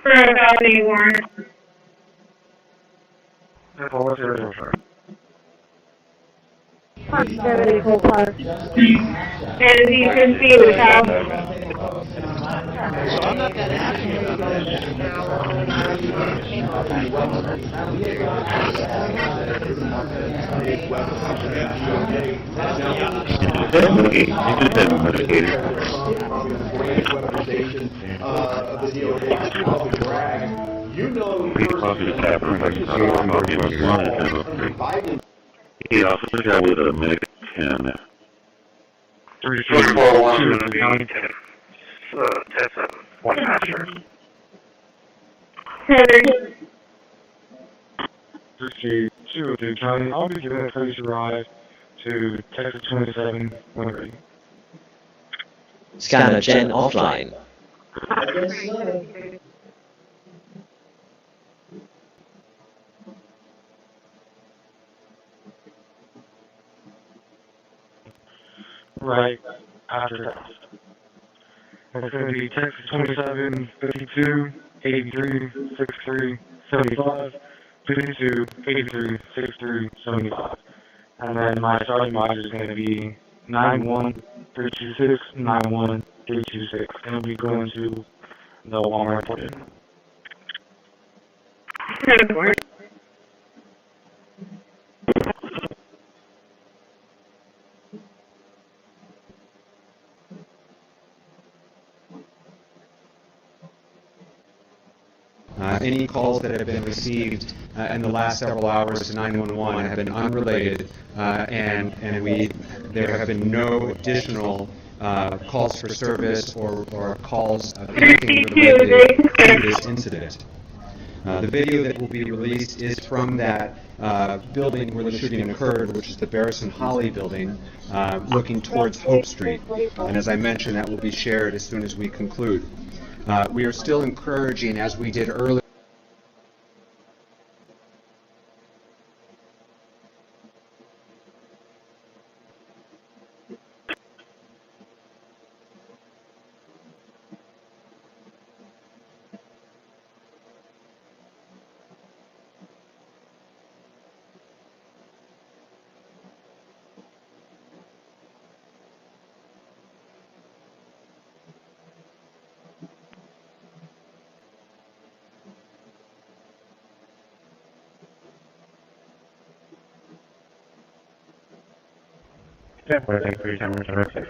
For a felony warrant. What's your original charge? Proximity to park. And as you can see, we have. So I'm not going to ask you about He also got with a Mexican. 341 County test one master. Henry. 202 County, I'll be giving a courtesy ride to Texas 27 when ready. Scanner Gen offline. Right after that. It's going to be Texas 27, 52, 83, 63, 75, 52, 83, 63, 75. And then my starting mileage is going to be 91326, 91326. And it'll be going to the Walmart port in. Any calls that have been received in the last several hours to 911 have been unrelated, and there have been no additional calls for service or calls of anything related to this incident. The video that will be released is from that building where the shooting occurred, which is the Barrison Holly building, looking towards Hope Street. And as I mentioned, that will be shared as soon as we conclude. We are still encouraging, as we did earlier, Yeah, but thanks for your time, Mr. Safe.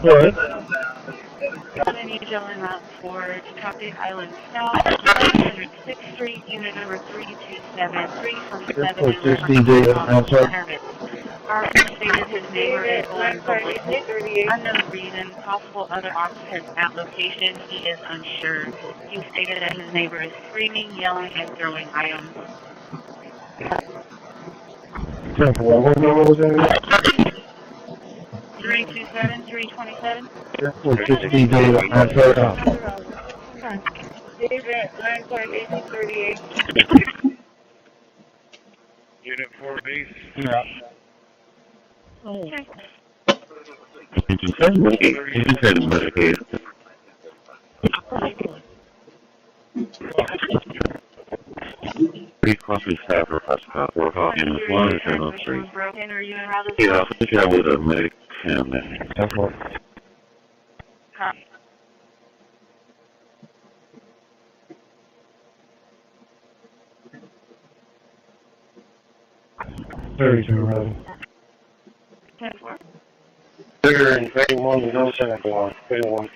What? On an Angel Route 4 to Tropic Island South, 106th Street, unit number 3273 from 7 Our stated his neighbor is on the unknown reason, possible other occupants at location, he is unsure. He stated that his neighbor is screaming, yelling, and throwing items. What number was that? 327, 327. David, 9.1838. Unit 4 base. Yeah. Okay. Three crosses sacrifice work off in the flying channel street. He also got with a Mexican. That's what. Copy. Very true, brother. 10-4. Figure in phase 1 is 074. Phase 1.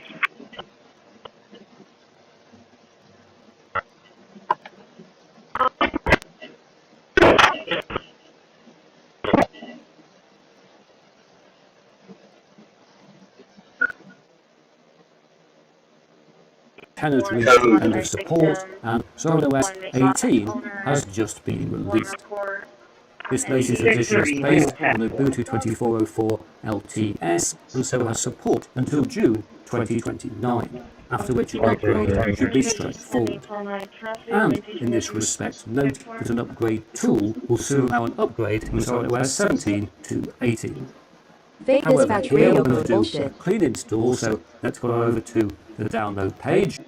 cannot reach end of support, and OS 18 has just been released. This latest edition is based on Ubuntu 24.04 LTS and so has support until June 2029, after which an upgrade should be straightforward. And in this respect, note that an upgrade tool will soon allow an upgrade from OS 17 to 18. However, here we're going to do a clean install, so let's go over to the download page.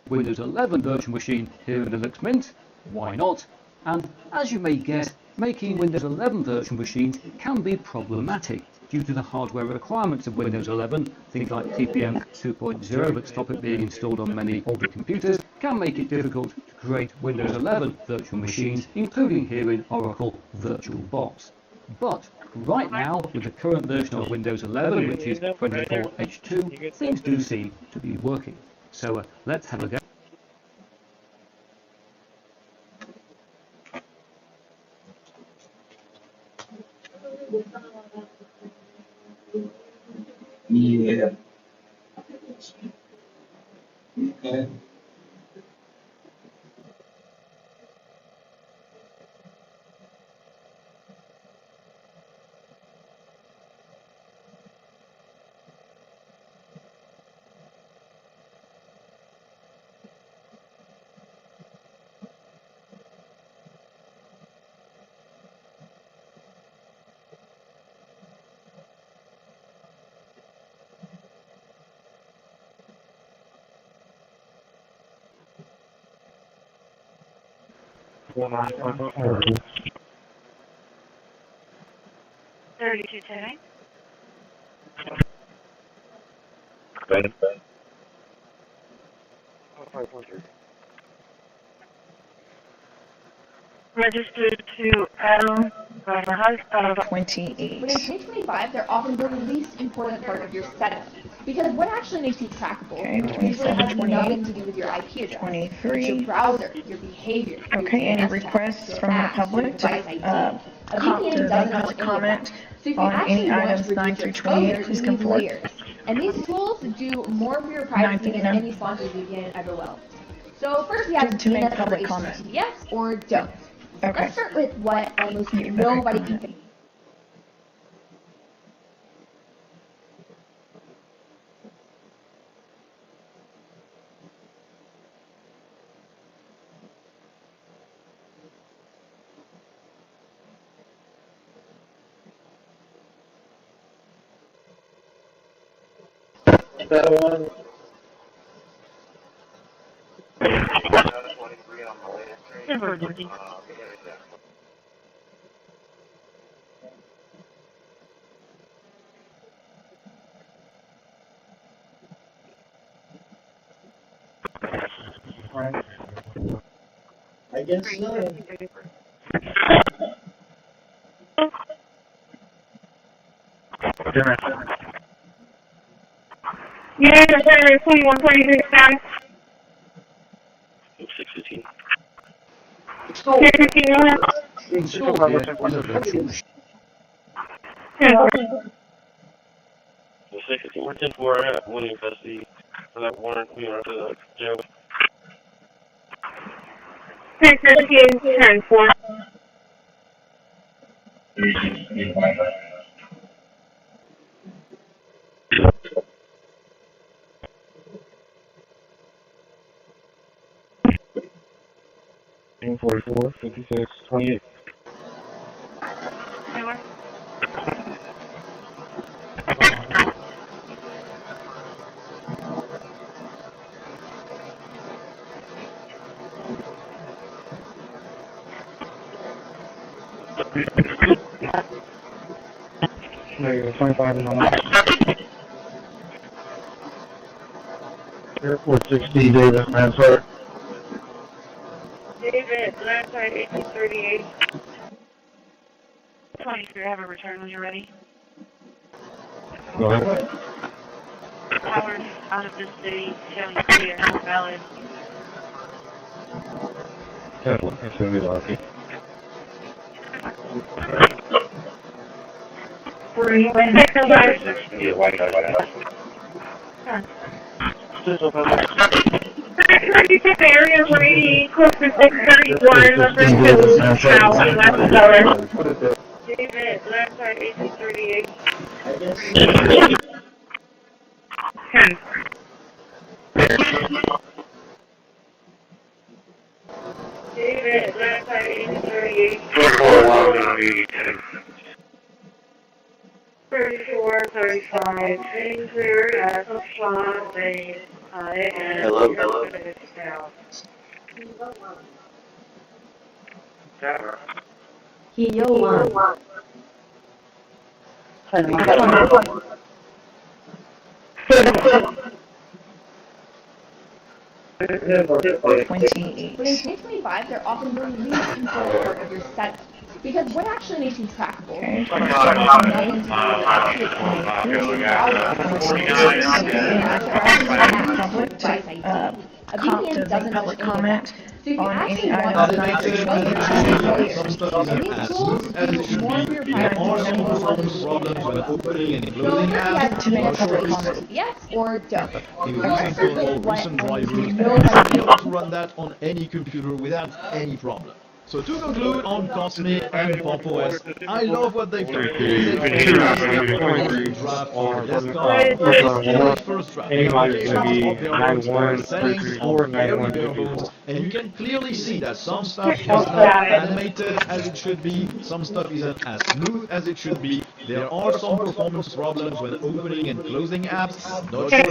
Windows 11 virtual machine here in the Linux Mint, why not? And as you may guess, making Windows 11 virtual machines can be problematic due to the hardware requirements of Windows 11. Things like TPM 2.0 that stop it being installed on many older computers can make it difficult to create Windows 11 virtual machines, including here in Oracle VirtualBox. But right now, with the current version of Windows 11, which is 24H2, things do seem to be working. So let's have a go. Yeah. Okay. Alright. 3210. Registered to Adam 28. But in 2025, they're often the least important part of your setup. Because what actually makes you trackable usually has nothing to do with your IP address. 23. It's your browser, your behavior. Okay, any requests from the public to comment on any items 9 through 28, please come forward. And these tools do more for your privacy than any sponsored VPN ever will. So first we have to make public comment. Yes or don't. Okay. Let's start with what almost nobody can think. That one. Right. I guess so. Yeah, there's 2146 status. 615. 615, go ahead. Yeah. 615. We're 10-4 at winning custody for that warrant. We are to the jail. 615, 10-4. Team 44, 56, 28. Negative 25 and on. Airport 60, David Mansard. David, last side 1838. 23, have a return when you're ready. Go ahead. Powers out of the city, showing clear, valid. Careful, it's going to be lucky. Area rating, Corpus 631, number 2, house, left color. David, left side 1838. David, left side 1838. 3435. Heading clear as a shot base. Hello. But in 2025, they're often the least important part of your setup. Because what actually makes you trackable is a VPN doesn't public comment on any Some stuff isn't as smooth as it should be. There are some performance problems when opening and closing apps. Yes or don't. If you recent drivers, you should be able to run that on any computer without any problem. So to conclude on Cosmic and Pop OS, I love what they've done. They've draft our desktop, first draft. Anybody is going to be 91, Settings 334, are very 91, variable, and you can clearly see that some stuff is not animated as it should be, some stuff isn't as smooth as it should be. There are some performance problems when opening and closing apps. Not sure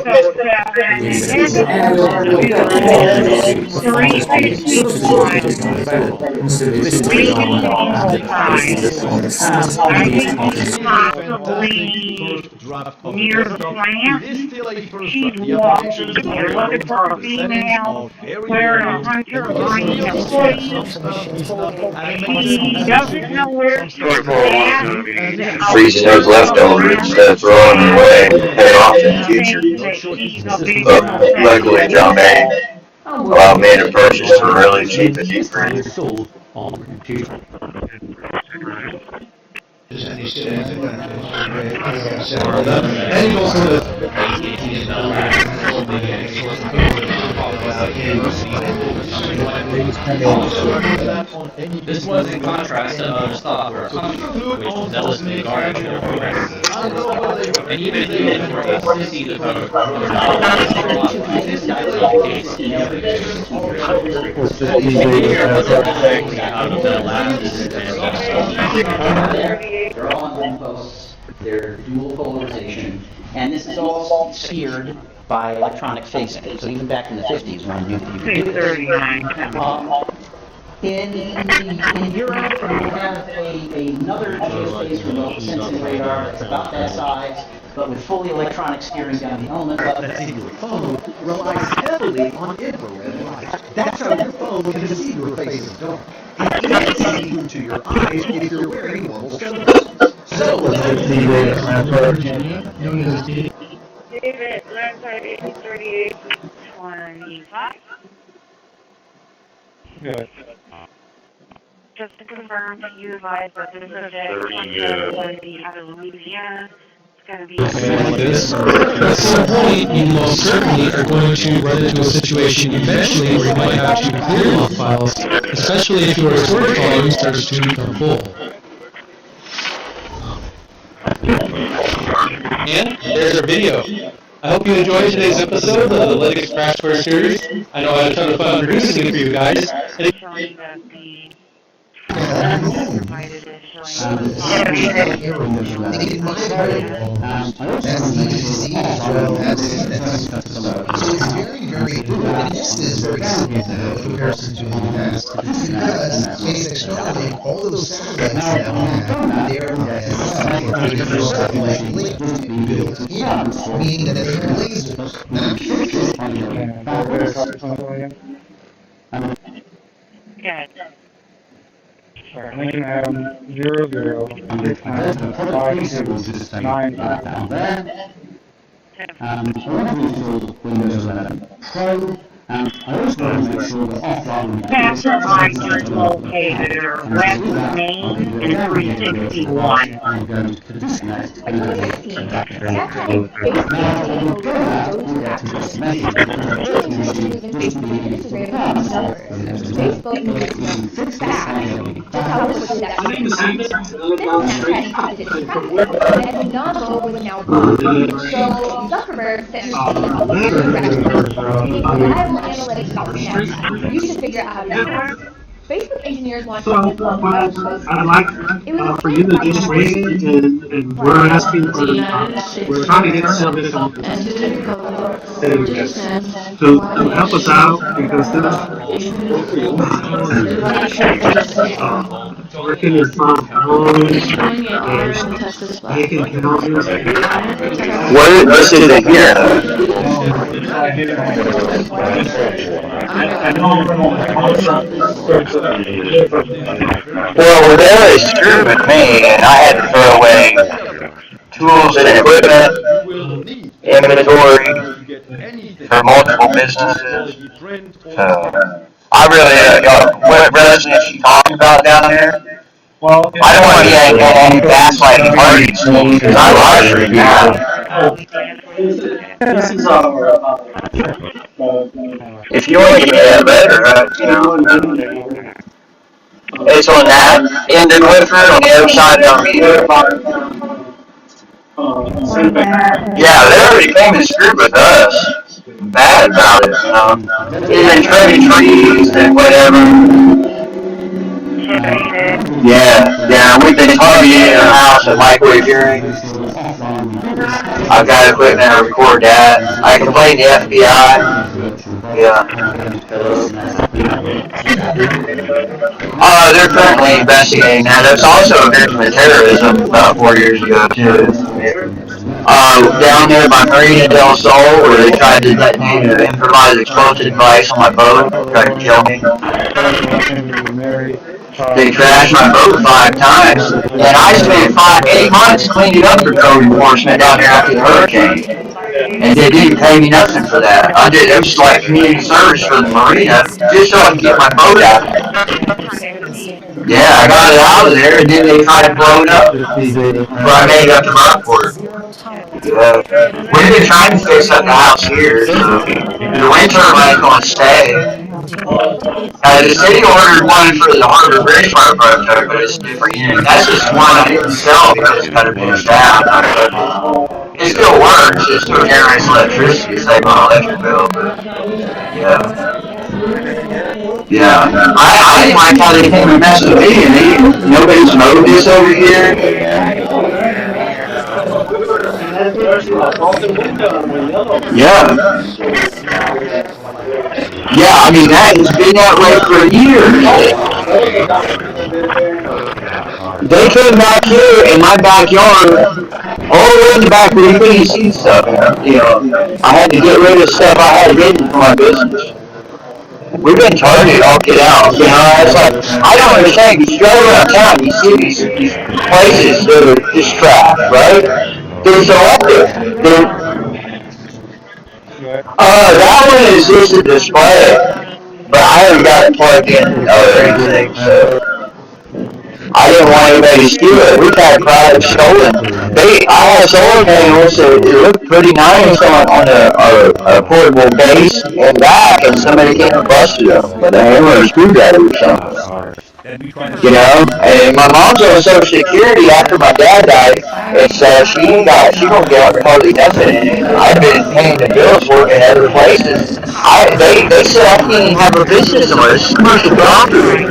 near the plant. She's walking. You're looking for a female wearing a hunter line of sleeves. He doesn't know where she's at. Freezing those leftovers instead of throwing them away and pay off in the future. But luckily, John May allowed me to purchase for really cheap and deep free. This was in contrast to other software, which zealously guarded their progress. And even if they were able to see the code, this guy was the case in every case. Out of the last they're all on posts, they're dual polarization, and this is all steered by electronic pheasant. So even back in the 50s when you could do this. In Europe, we have another geospace remote sensing radar that's about that size, but with fully electronic steering down the elements of it. Your phone relies heavily on infrared light. That's how your phone can see your face is dark. It can't see into your eyes if you're wearing normal sunglasses. So, David, left side 1838, 25. Good. Just to confirm that you advise that this subject is going to be out of Louisiana. It's going to be Like this. At some point, you most certainly are going to run into a situation eventually where you might have to clear log files, especially if your storage volume starts to become full. And there's our video. I hope you enjoyed today's episode of the Linux Crash Course series. I know I had a ton of fun producing it for you guys. And showing that the provided is showing very good, and this is very simple in comparison to the past, because it's extrapolating all of those satellites now have their satellite link built in, meaning that their lasers Good. Lincoln Adam 00 569 down there. And I want to install Windows 11 Pro, and I also want to make sure that offline Mastermind locator, web name is 361. I'm going to disconnect and That's how Facebook moves fast. That's how this was that. And we not was now so Zuckerberg said reliable analytics about Snapchat. You should figure out how to do it. Facebook engineers want to I'd like for you to just raise it, and we're asking for, we're trying to get something to help us out, because working is not home, making calendars. What is it here? Well, whatever is true with me, and I had to throw away tools and equipment, inventory for multiple businesses. So, I really, what residents you talking about down there? Well, I don't want to be at any gaslighting parties, because I largely now. This is our, If you want to get that better, it's on that end of Clifford on the other side of the yeah, they already came and screwed with us. Bad about it, Even trimming trees and whatever. Yeah, we've been targeting our house at microwave hearings. I've got equipment to record that. I complained to the FBI. They're currently investigating that. There's also a victim of terrorism about 4 years ago, too. Down there by Marina del Sol, where they tried to detonate an improvised explosive device on my boat, tried to kill me. They trashed my boat 5 times, and I spent 8 months cleaning up for code enforcement down there after the hurricane. And they didn't pay me nothing for that. It was just like community service for the marina, just so I could get my boat out. Yeah, I got it out of there, and then they tried to blow it up before I made it up to Rockport. We've been trying to fix up the house here, so the wind turbine going to stay. The city ordered one for the Harbor Bridge Fire project, but it's a different unit. That's just one I didn't sell because it's kind of been down. It still works, it still generates electricity, save on electric bill, but yeah. I didn't like how they came and messed with me, and nobody's mowed this over here. Yeah, I mean, that has been that way for years. They came back here in my backyard, all the way in the back where you couldn't see stuff. I had to get rid of stuff I had hidden from my business. We've been targeted all get out. It's like, I don't understand. You go around town, you see these places that are just trapped, right? They're selective. That one is just a display, but I haven't got it plugged in or anything, so I didn't want anybody to steal it. We've had products stolen. I had solar panels that looked pretty nice on a portable base and back, and somebody came and busted them with a hammer or a screwdriver or something. And my mom's on Social Security after my dad died, and so she don't get hardly nothing. I've been paying the bills working at other places. They said I can't even have a business unless it's commercial property.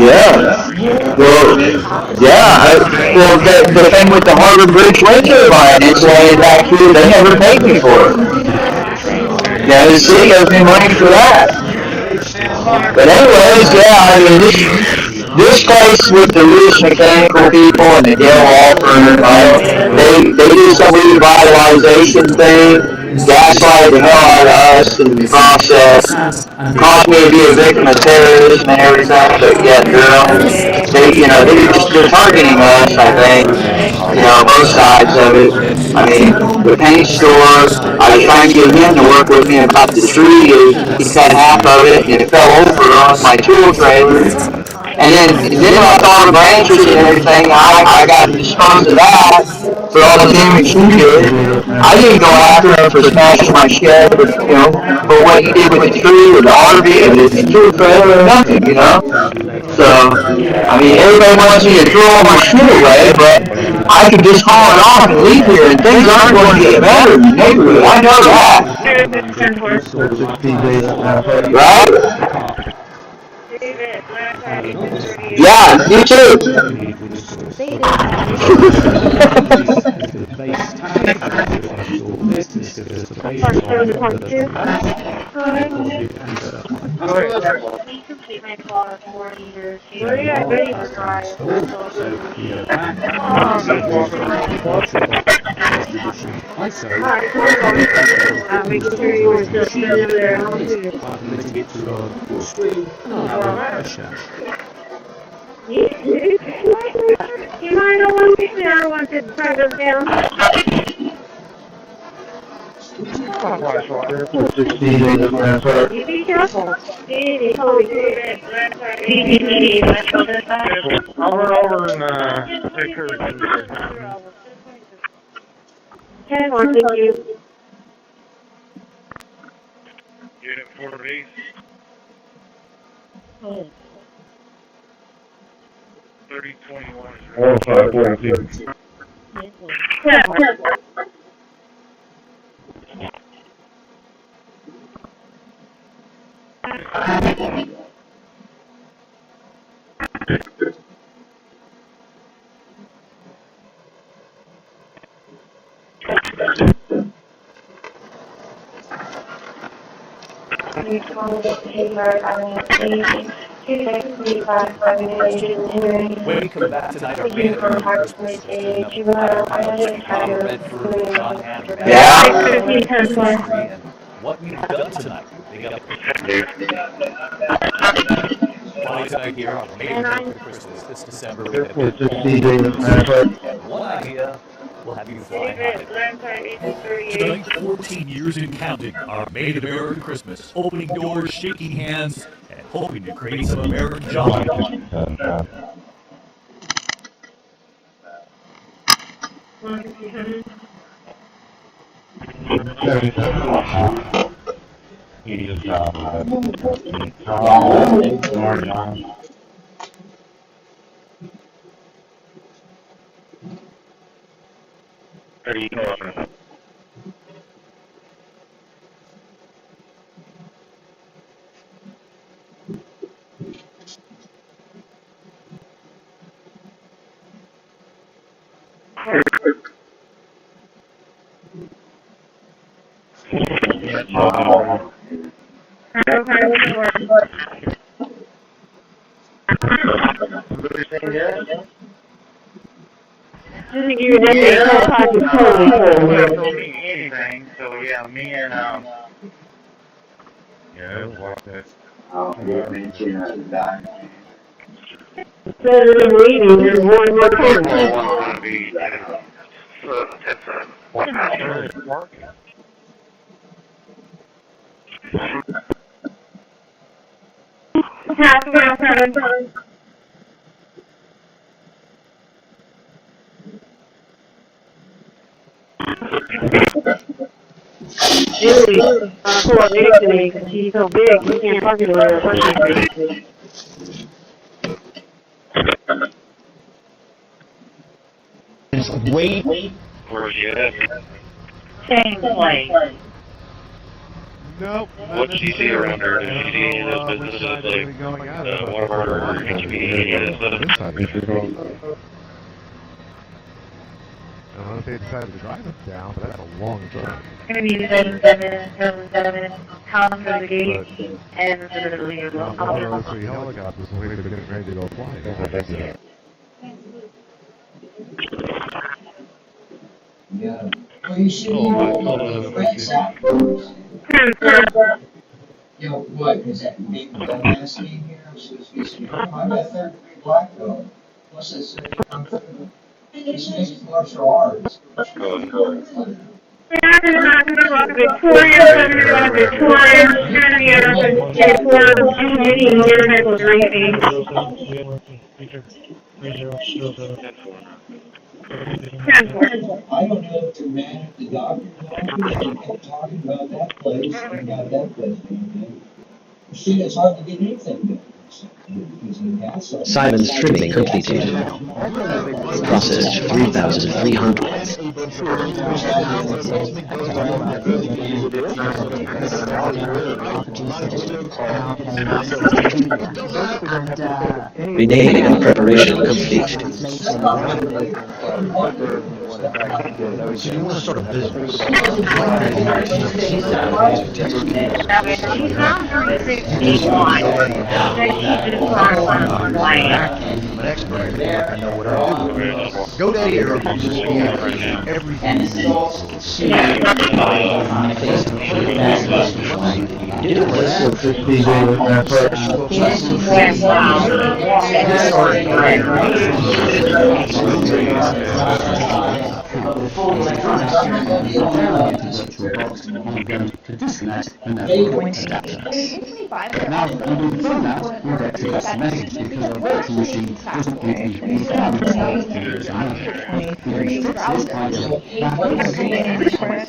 Well, the thing with the Harbor Bridge wind turbine, it's laying back here, they never paid me for it. The city owes me money for that. But anyways, this place with the loose mechanical people and the Dale law firm, they do some revitalization thing. gaslight the hell out of us in the process, caused me to be a victim of terrorism and everything, but yet they're targeting us, I think, both sides of it. I mean, the paint store, I was trying to get him to work with me about the tree, he cut half of it, and it fell over on my tool trailer. And then with all the branches and everything, I got disposed of that for all the damage he did. I didn't go after him for smashing my shed, or, for what he did with the tree, or the RV, or the tool trailer, or nothing, So, I mean, everybody wants me to throw all my shit away, but I could just haul it off and leave here, and things aren't going to get better in the neighborhood. I know that. Right? Yeah, you too. You might know one thing there once it settles down. You be careful. I'll run over and take care of it. 10-1, thank you. Unit 4 base. 3021. 4542. When we come back tonight, our main event Christmas is what we've done tonight. Finally tonight here on Main Event Christmas this December. And one idea will have you fly high. Tonight, 14 years and counting, our Made American Christmas, opening doors, shaking hands, and hoping to create some American jobs. Anything, so yeah, me and yeah, watch this. Better than reading, there's one more time. Half around 7. Really, poor Anthony, because he's so big, he can't fucking do it. Wait. Where's you at? Same place. Nope. What did you see around there? Did you see any of those businesses like Walmart or CCPD, any of that stuff? I don't know if they decided to drive it down, but that's a long drive. It's going to be 7, come through the gate, and literally you're going to go. Those 3 helicopters when they were getting ready to go fly. Yeah. Well, you should know friends afterwards. You know, what, is that big dumbass name here? I'm a third-degree black belt. What's this? He's mixed martial arts. Victoria, I don't know if the man at the doctor's office is talking about that place and about that place being done. Shit, it's hard to get anything done. Simon's trimming completed. Processed 3,300. Renaming and preparation complete. So you want to start a business. I'm an expert. I know what I do. Go down here and everything. And this is all shared by Facebook. Full electronics to disconnect and then adapter. Now, from that, we'll get to this message because our virtual machine doesn't meet the requirements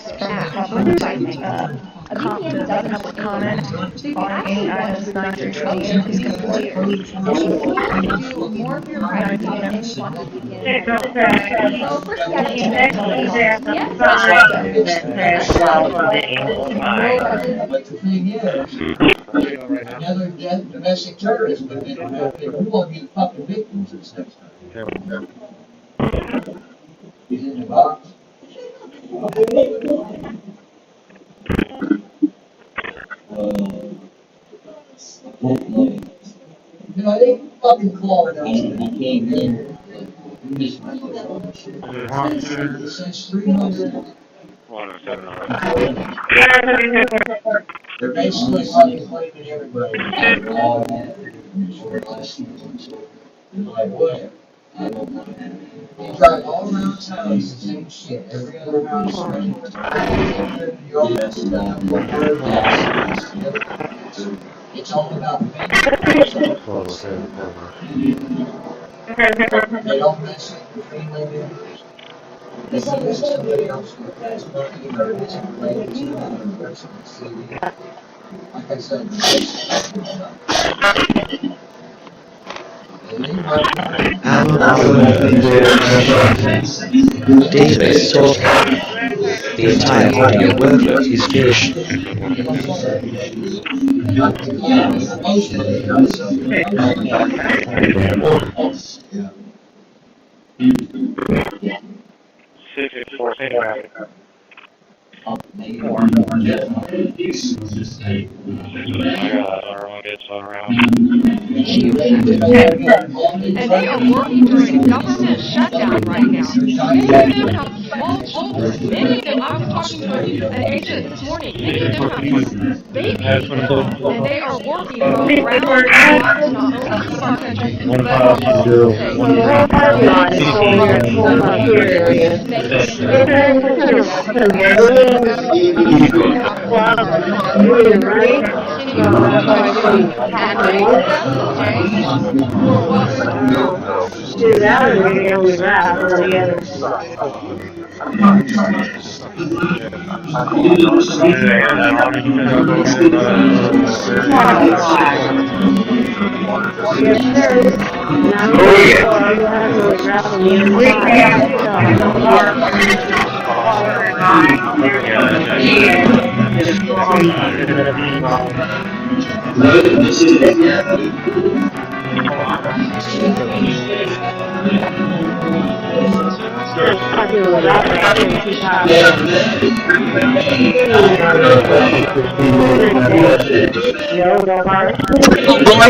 of a VPN doesn't have a comment on any items not your trading is complete. And more of your privacy than any one of the VPN. So first you have to But the thing is, another domestic terrorist would have been, we won't be fucking victims this next time. He's in the box. You know, they fucking clawed us when we came in. Since 300. They're basically fucking claiming everybody. They're like, whatever. I don't want to. They drive all around town, it's the same shit. Every other house, you're messing up. It's all about the They don't mess with the family members. They see that somebody else has money or is related to another person. Like I said, Database source. The entire audio workload is finished. And they are working during a government shutdown right now. Many of them have small children. Many of them, I was talking to an agent this morning, many of them have babies. And they are working both around the clock to not only keep our country, but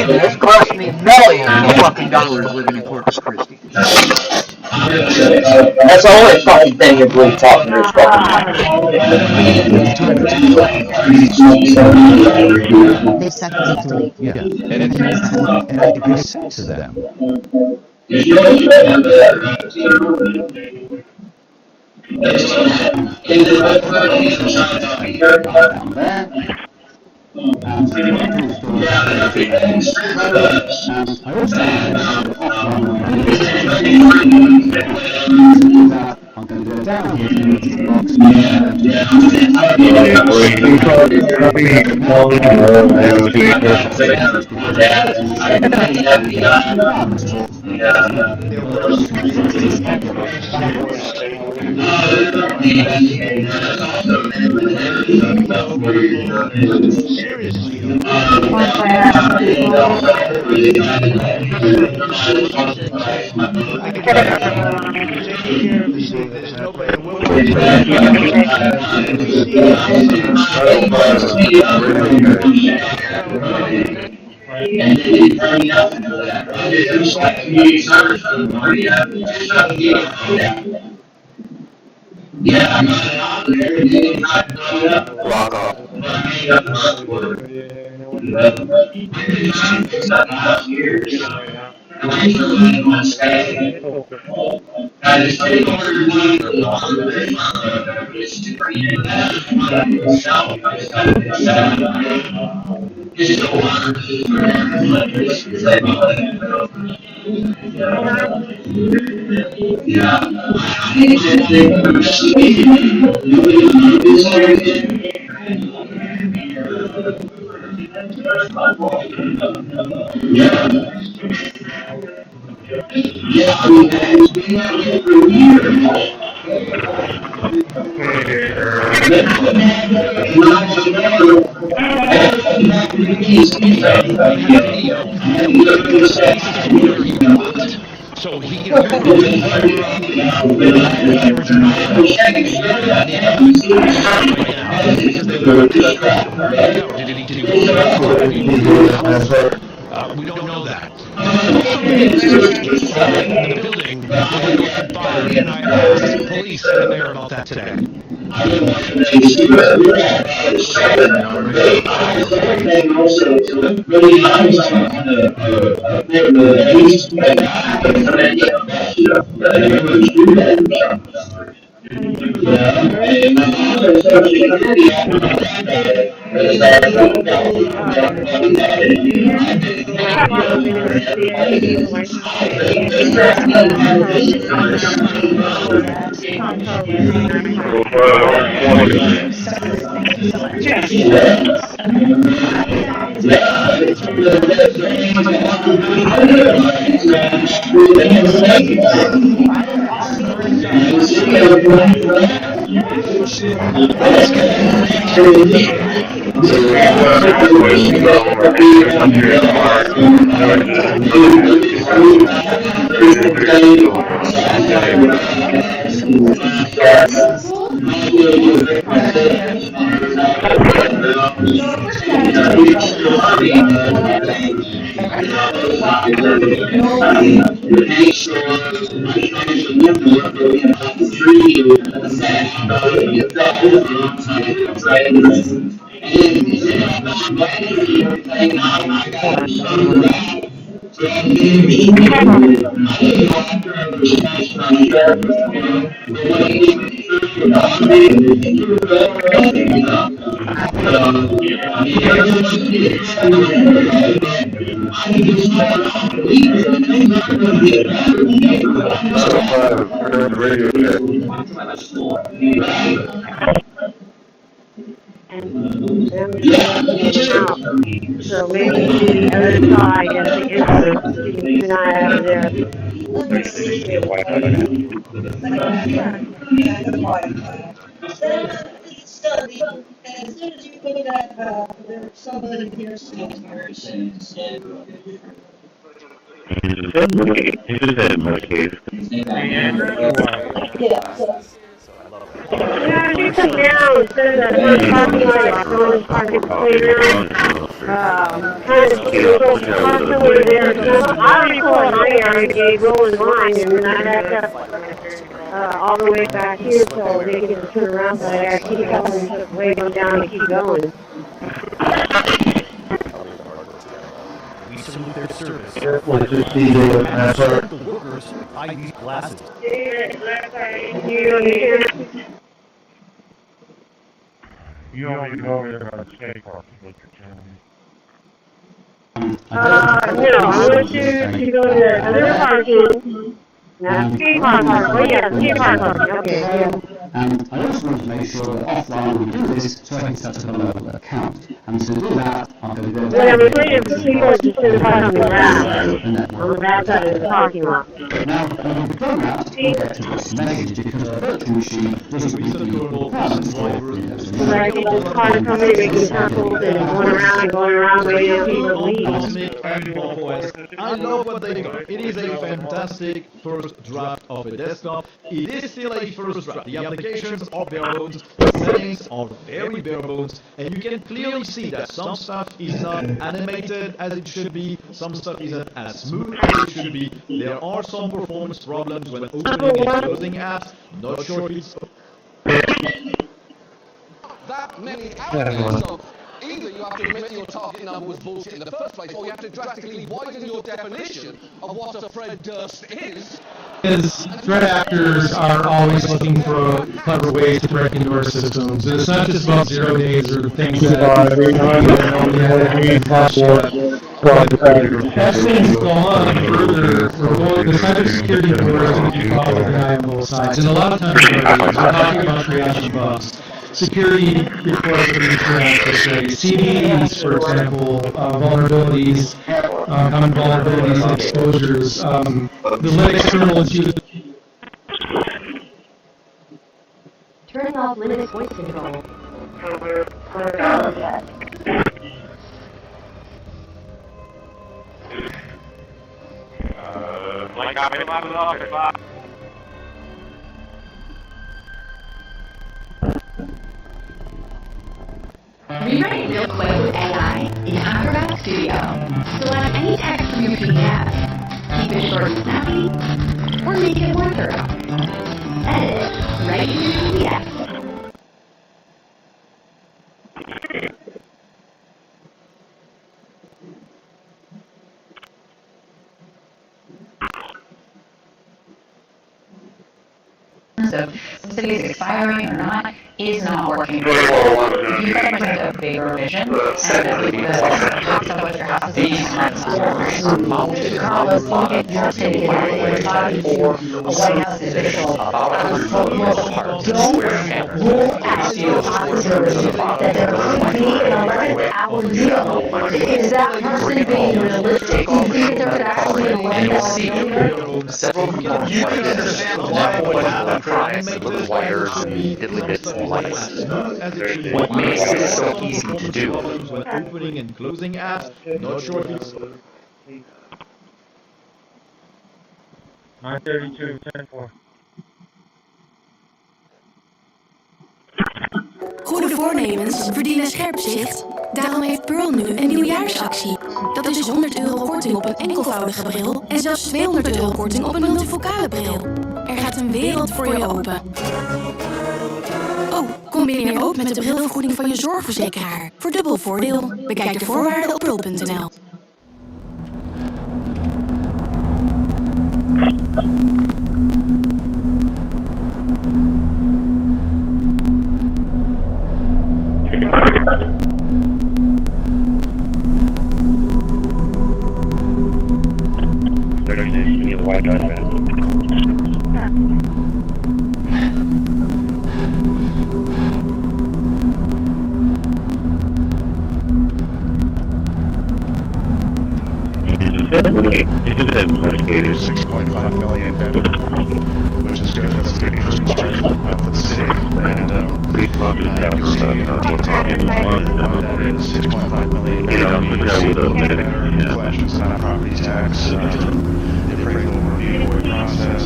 It's cost me millions of fucking dollars living in Corpus Christi. That's the only fucking thing you believe talking is fucking. They suck dick. Yeah. And I said to them, I'm going to go down here to the notice box so he, you we don't know that. The building was on fire, and I asked police and the mayor about that today. So maybe the other side of the issue is not out of there. As soon as you put that, there's somebody here saying Yeah, you come down instead of that one parking lot, or parking playground. kind of constantly there. So I recall in my area, they roll in line, and then I had to all the way back here so they could turn around, so I got to keep telling them to wave them down and keep going. We salute their service. The workers hide these glasses. You don't need to go over there about the skate park. No, I want to go to the other parking. Not skate park. Oh yeah, skate park. Okay, yeah. And I also want to make sure that offline we do this so I can set up a local account. And to do that, I'm going to go Well, I'm afraid of people just in front of me on the back side of the parking lot. Now, when we've done that, we'll get to this message because our virtual machine doesn't meet the requirements for Windows. So I can just call somebody making circles and going around, waiting for people to leave. I love what they got. It is a fantastic first draft of a desktop. It is still a first draft. The applications are bare bones, the settings are very bare bones, and you can clearly see that some stuff is not animated as it should be, some stuff isn't as smooth as it should be. There are some performance problems when opening and closing apps. Not sure if it's that many out there, so either you have to admit your target number was bullshit in the first place, or you have to drastically widen your definition of what a Fred Durst is. Is threat actors are always looking for clever ways to break into our systems. And it's not just about 0 days or things that as things go on further, the cybersecurity war is going to be fought with an eye on both sides. And a lot of times we're talking about triage bugs. Security reports that we can CDs, for example, vulnerabilities, common vulnerabilities and exposures. The Linux kernel is used. Turn off Linux voice control. Rewrite real quick with AI in Acrobat Studio. Select any text from your PDF. Keep it short and snappy, or make it more thorough. Edit it right in your PDF. Of facilities expiring or not is not working. If you can print a bigger revision and the box of what your house is being your city or a White House official don't ask your possibility that there could be an elected Apple deal. Is that person being realistic? Do you think there could actually be an elected Several people you can understand what happened price and little wires and diddly bits and lights. What makes it so easy to do? when opening and closing apps. Not sure if it's 932, 10-4. Goede voornemens verdienen scherp zicht. Daarom heeft Pearl nu een nieuwjaarsactie. Dat is dus €100 korting op een enkelvoudige bril en zelfs €200 korting op een multifocale bril. Er gaat een wereld voor je open. Oh, combineer ook met de brilvergoeding van je zorgverzekeraar. Voor dubbel voordeel. Bekijk de voorwaarden op pearl.nl. Investigated 6.5 million, which is good. That's the interest charge for the city. And you'll see that is 6.5 million. Flash is not a property tax. Appraisal review process.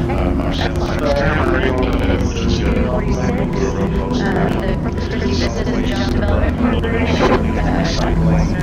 Our sales tax camera, which is good. Road post. Recycling.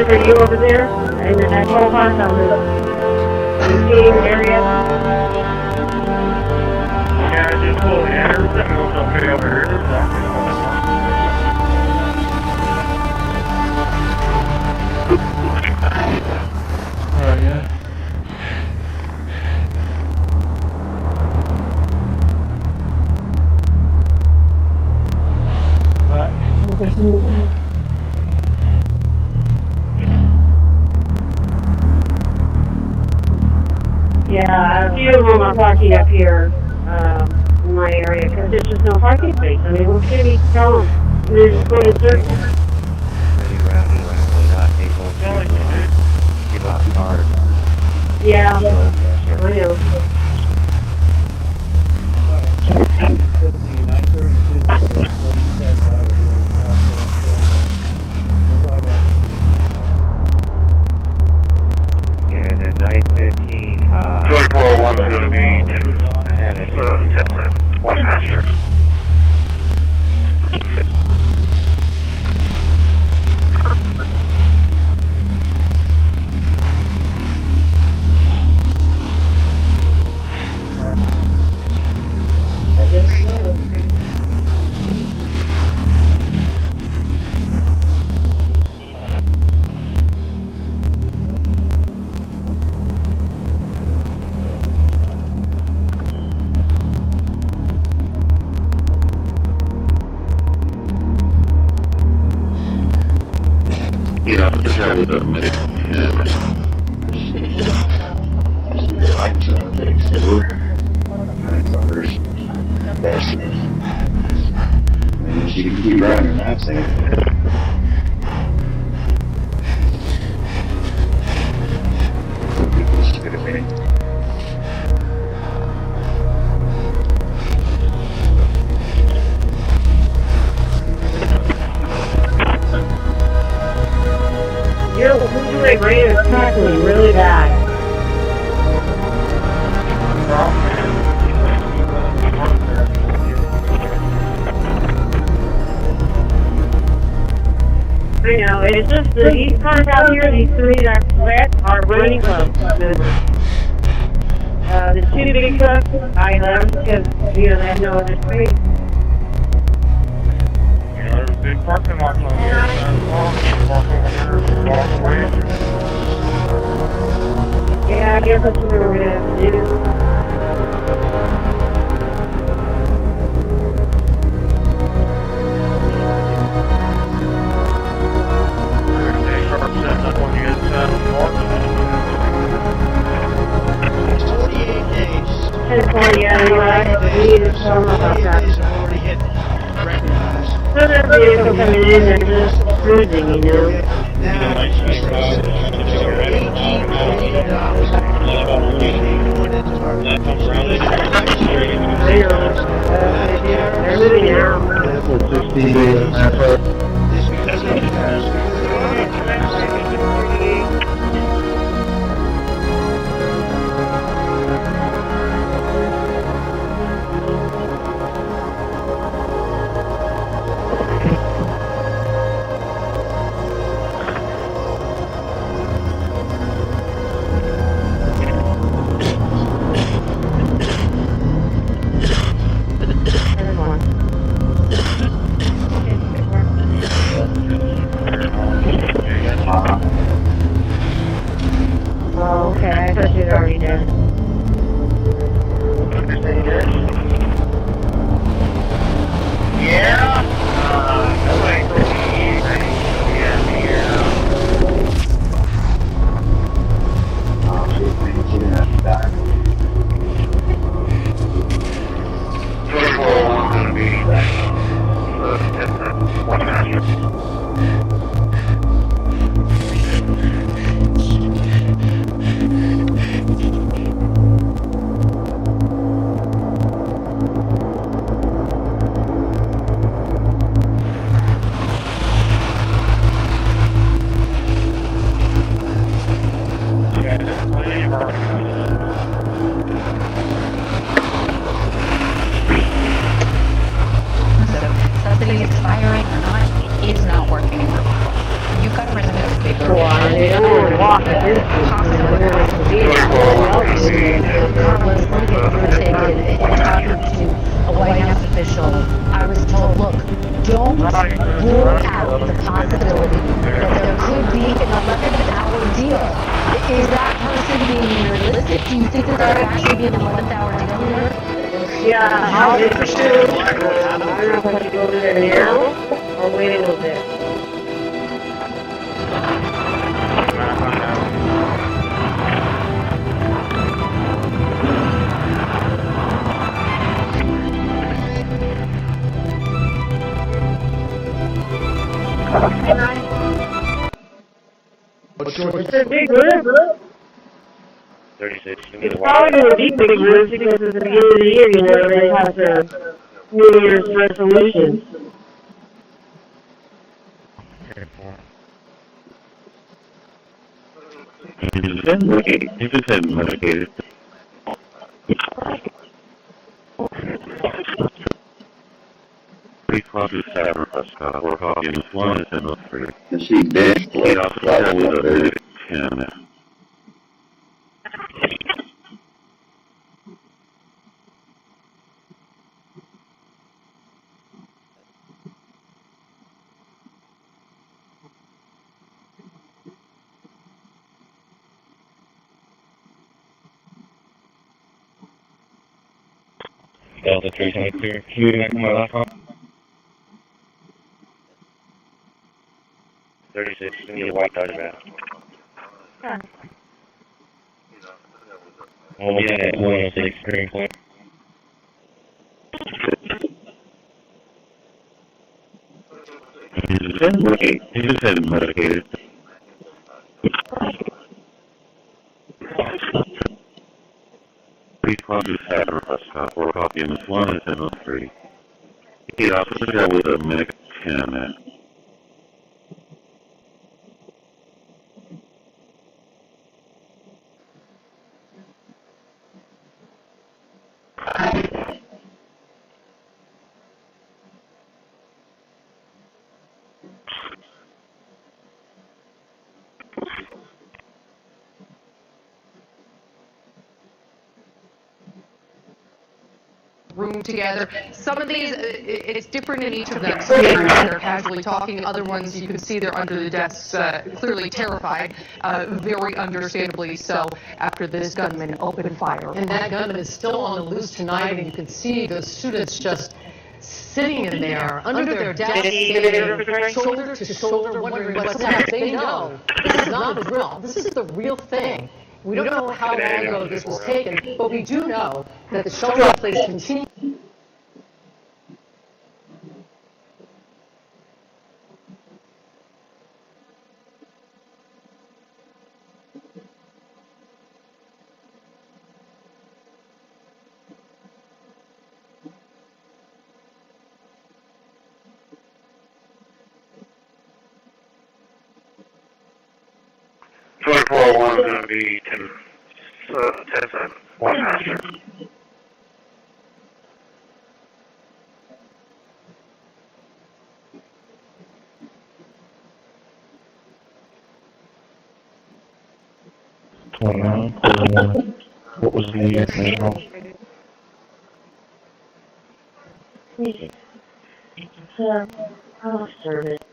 Are you over there in that whole house on the scene area? Yeah, just pull the headers and we'll pay over here. Alright, yeah. Yeah, a few of them are parking up here in my area because there's just no parking space. I mean, what can we tell them? They're just going in circles. Yeah, I know. And at 9:15, 2401 is going to be, and it's one master. like radio crackling really bad. I know, it's just these cars out here, these three that wrecked are running club members. The two big trucks, I left because, they have no other space. There's a big parking lot on here, Yeah, I guess that's what we're going to have to do. So there's vehicle coming in and just cruising, They're moving now. Oh, okay, I thought you were already dead. Yeah? Something is firing or not, it's not working. You've got to press this paper. They don't want to walk at this Carlos, let me get your take in talking to a White House official. I was told, look, don't rule out the possibility that there could be an 11th-hour deal. Is that person being realistic? Do you think that there would actually be an 11th-hour deal here? Yeah, I'll be for sure. I don't know if I should go over there now or wait a little bit. It's a big group. 36. It's probably going to be big groups because it's the beginning of the year, they have the New Year's resolutions. If it's medicated. Three crosses sacrifice, we're talking this one is in the three. You see, this Get off the cell with a big 10. Delta 323, can you connect my last one? 36, we need a white dodge back. Yeah. Well, we had a 106 green point. He just had medicated. Three crosses sacrifice, we're talking this one is in the three. Get off the cell with a medic 10. room together. Some of these, it's different in each of them. Some they're casually talking, other ones you can see they're under the desks, clearly terrified, very understandably so, after this gunman opened fire. And that gunman is still on the loose tonight, and you can see the students just sitting in there, under their desks, shoulder to shoulder, wondering what's next. They know this is not a drill. This is the real thing. We don't know how long ago this was taken, but we do know that the shelter place continues. One is going to be 10-7, one master. What was the signal? I'll serve it.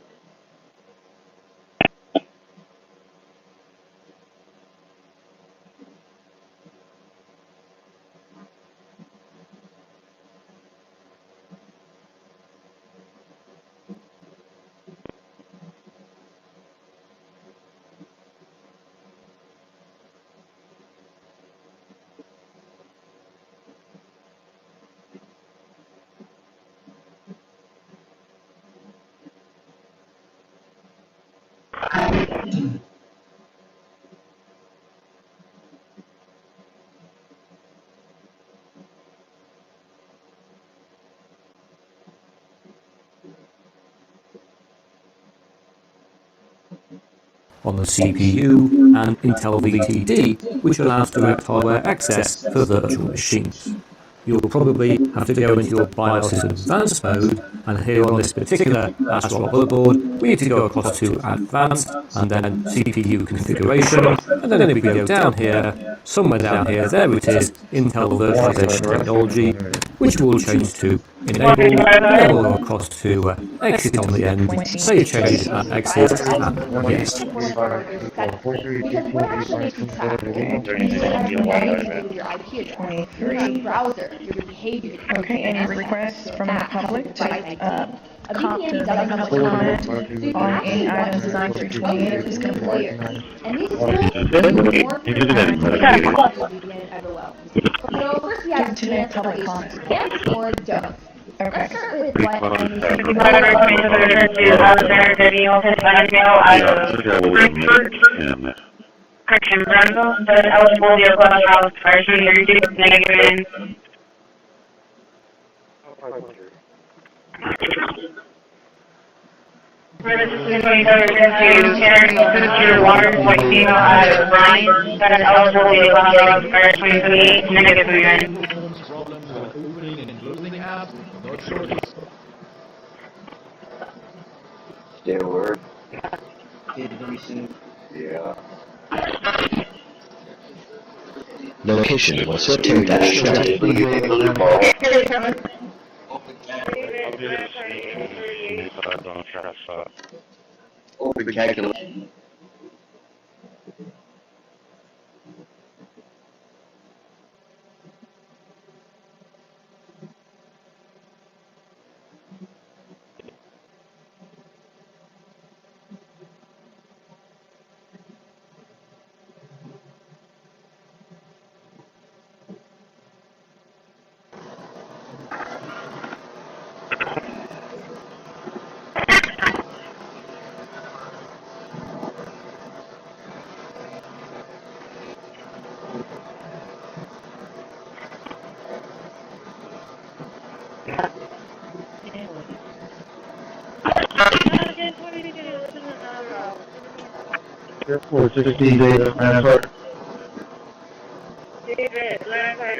On the CPU and Intel VTD, which allows direct hardware access for virtual machines. You'll probably have to go into your BIOS advanced mode, and here on this particular Astro motherboard, we need to go across to advanced and then CPU configuration, and then if we go down here, somewhere down here, there it is, Intel virtualization technology, which will change to enable, then we'll go across to exit on the end, say change at exit, and yes. Your IP at 23 browser, your behavior. Okay, any requests from the public to copy or comment on any items designed for 28 is complete. And these are so first we have to public comment. Yes or don't. Okay. Let's start with what Correction, Brandon said eligible vehicle house version negative. Consider water like female as Brian, that is eligible vehicle house version 2028 negative 3. Problems with opening and closing apps, not sure. Stay word. Yeah. Location was 13-20. Open calculation. Airport 16 data, Rampart. David, Rampart,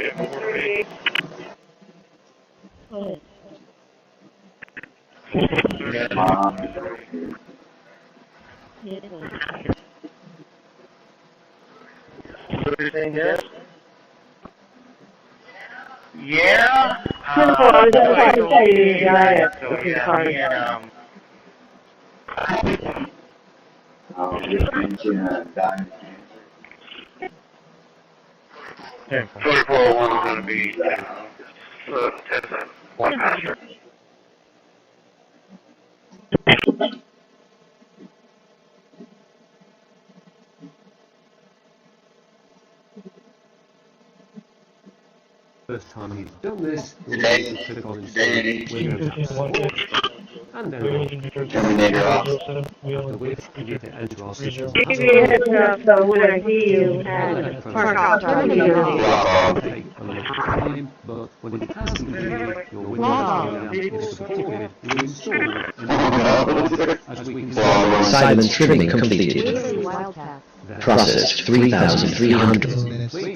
what you're saying, yes? Yeah. Yeah, 2401 is going to be 10 one master. First time you've done this, you'll need to click on Windows App Support, and then Terminator off. after which you need to enter our system Give me a heads up so when I see you and park out Terminator. take a little time, but when it has completed, your Windows program is supported to install as we can see. Assignment trimming completed. Processed 3,300.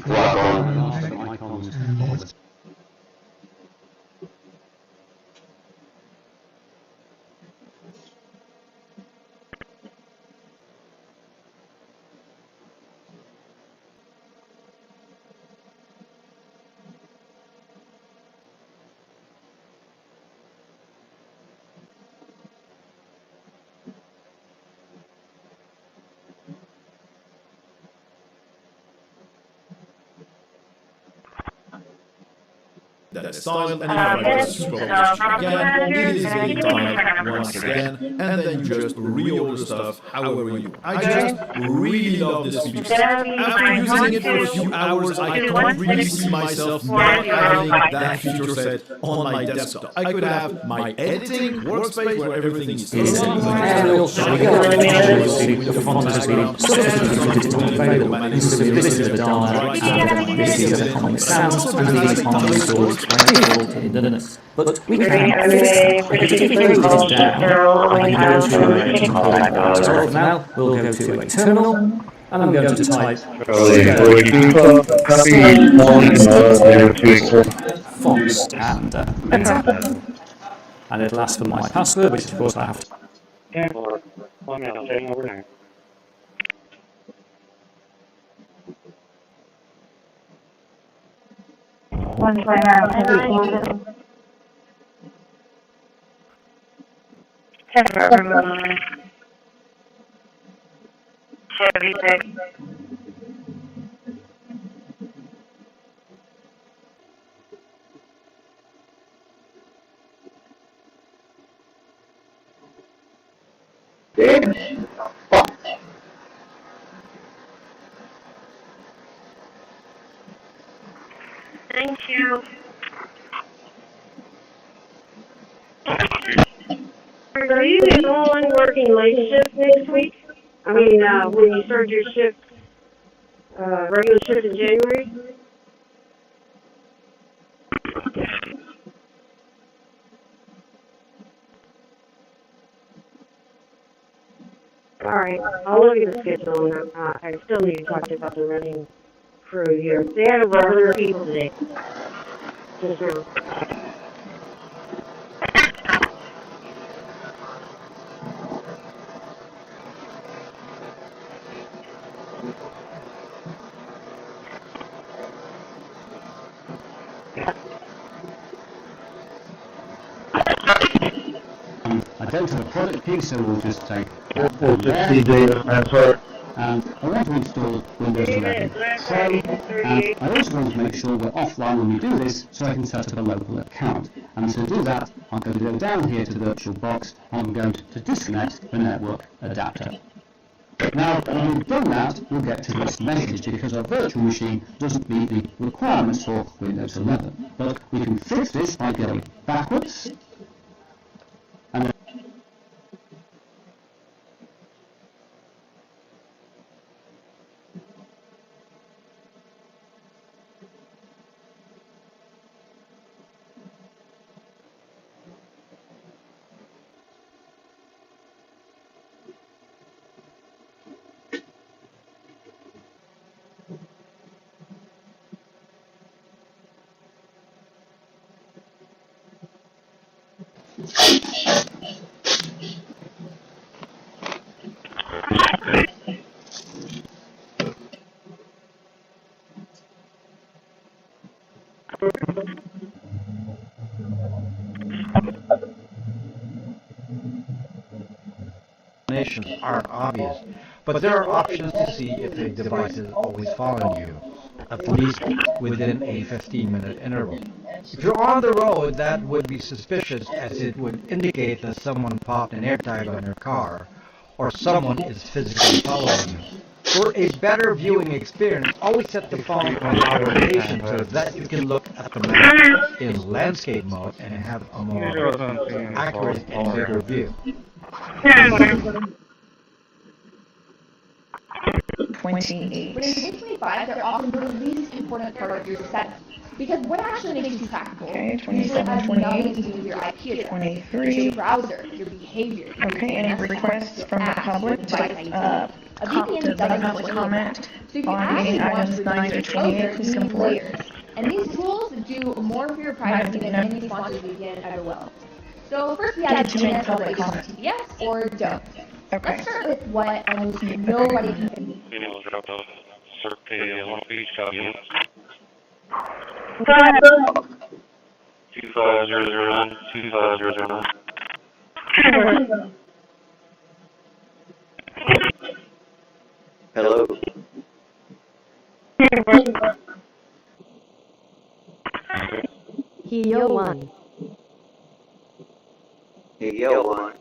That is silent, and if I press scroll again, it is being timed once again, and then you just reorder stuff however you want. I just really love this feature. After using it for a few hours, I can't really see myself not having that feature set on my desktop. I could have my editing workspace where everything is The font has been available. This is the dial, and this is the common sounds, and these are stored by default in Linux. But we can fix that. We can close this down, and go to a contact. So for now, we'll go to a terminal, and I'm going to type fonts and enter. And it'll ask for my password, which of course I have to. Thank you. Are you the only one working late shift next week? I mean, when you start your shift, regular shift in January? Alright, I'll look at the schedule and I still need to talk to you about the running crew here. They had over 100 people today. Just now. I don't have a product key, so we'll just take data transfer. And I want to install Windows 11 Pro, and I also want to make sure we're offline when we do this, so I can set up a local account. And to do that, I'm going to go down here to the virtual box, and I'm going to disconnect the network adapter. Now, when we've done that, we'll get to this message, because our virtual machine doesn't meet the requirements for Windows 11. But we can fix this by going backwards, and then explanations aren't obvious, but there are options to see if a device is always following you, at least within a 15-minute interval. If you're on the road, that would be suspicious, as it would indicate that someone popped an AirTag on your car, or someone is physically following you. For a better viewing experience, always set the phone on auto rotation so that you can look at the map in landscape mode and have a more accurate and bigger view. 28. But in day 25, they're often the least important part of your setup. Because what actually makes you practical Okay, usually 27, has 28, nothing to do with your IP address, 23. it's your browser, your behavior. Okay, any requests from the public to public comment on any items 9 through 28, please come forward. And these tools do more for your privacy than any sponsor weekend ever will. So first we have to make public comment. TPS or don't. Okay. Let's start with what almost nobody can do. Go ahead. 25009, 25009. Hello. Yo one. Yo one.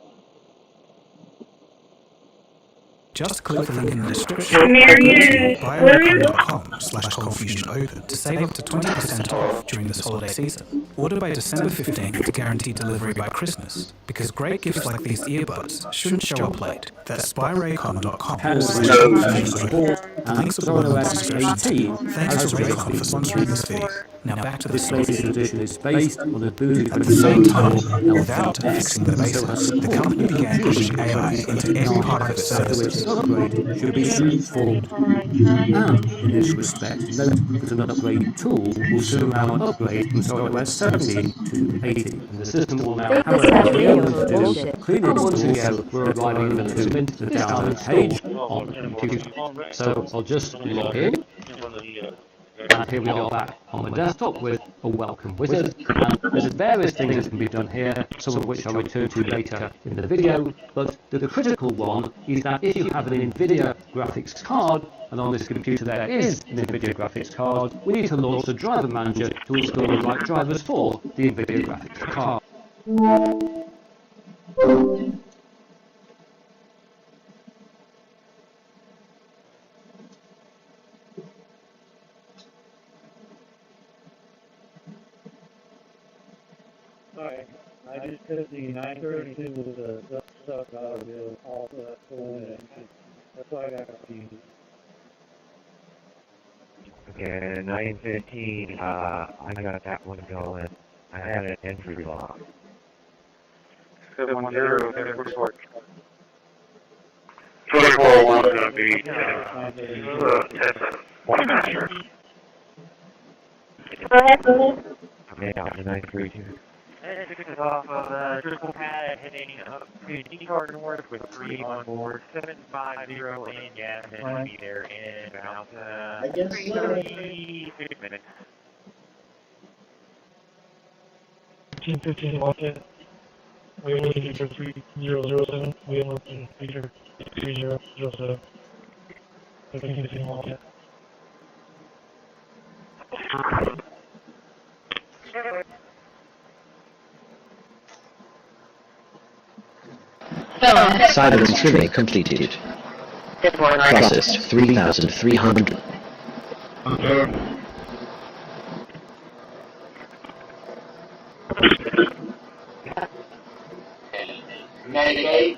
Just click the link in the description buyamerican.com/confusionopen to save up to 20% off during this holiday season. Order by December 15th to guarantee delivery by Christmas, because great gifts like these earbuds shouldn't show up late. That's buyamerican.com/confusionopen. The links are below in the description. Thanks to Raycon for sponsoring this video. Now back to the story. This latest edition is based on a booted At the same time, without fixing the basics, the company began pushing AI into every part of its services. Upgrade should be straightforward. And in this respect, note that an upgrade tool will soon allow an upgrade from OS 17 to 80. And the system will now, however, be able to do clean installs were arriving to the download page on the computer. So I'll just log in. And here we are back on the desktop with a welcome wizard, and there's various things that can be done here, some of which I'll return to later in the video, but the critical one is that if you have an NVIDIA graphics card, and on this computer there is an NVIDIA graphics card, we need to launch the driver manager to install the right drivers for the NVIDIA graphics card. Alright, I just took the 932 with the $1,000 bill off of that phone, and that's why I got confused. Okay, 915, I got that one going. I had an entry lock. 710, that looks like 24-1 is going to be I'm out to 932. This is off of triple pad heading up to D-Car North with 3 on board, 750 in gas, and we'll be there in about 36 minutes. 1515 Wildcat. We are looking for 3007. We are looking for 3007. 1515 Wildcat. Silent trimming completed. Processed 3,300. Medicaid.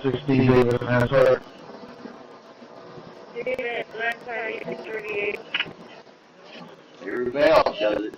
16 and a half hours. Your bell does it.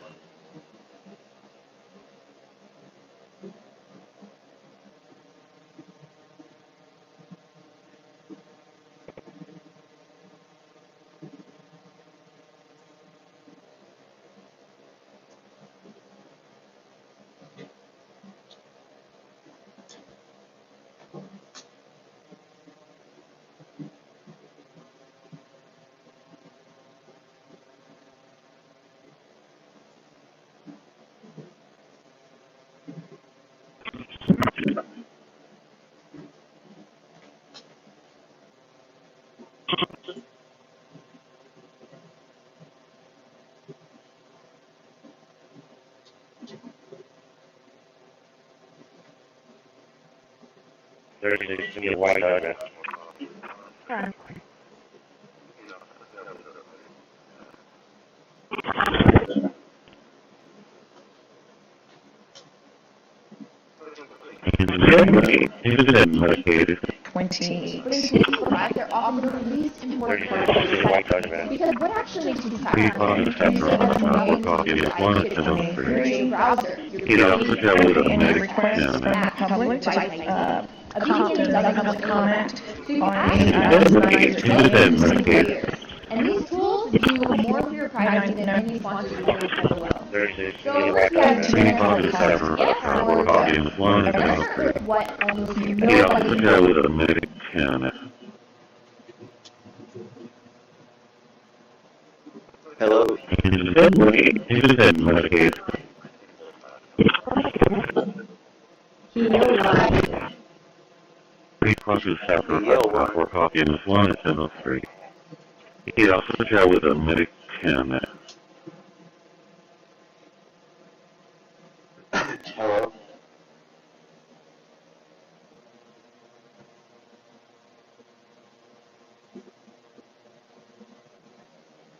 36, give me a white dog. Medicated. 28. But in today's format, they're often the least important part of the process. Because what actually makes you fascinated is that has nothing to do with your IP address, your browser, your And your requests from the public to comment on any items Medicated. And these tools do more for your privacy than any sponsors do below. So first we have what almost nobody Hello? Medicated. Pre-processed after for copy in this one is 703. He also share with a medic 10. Hello?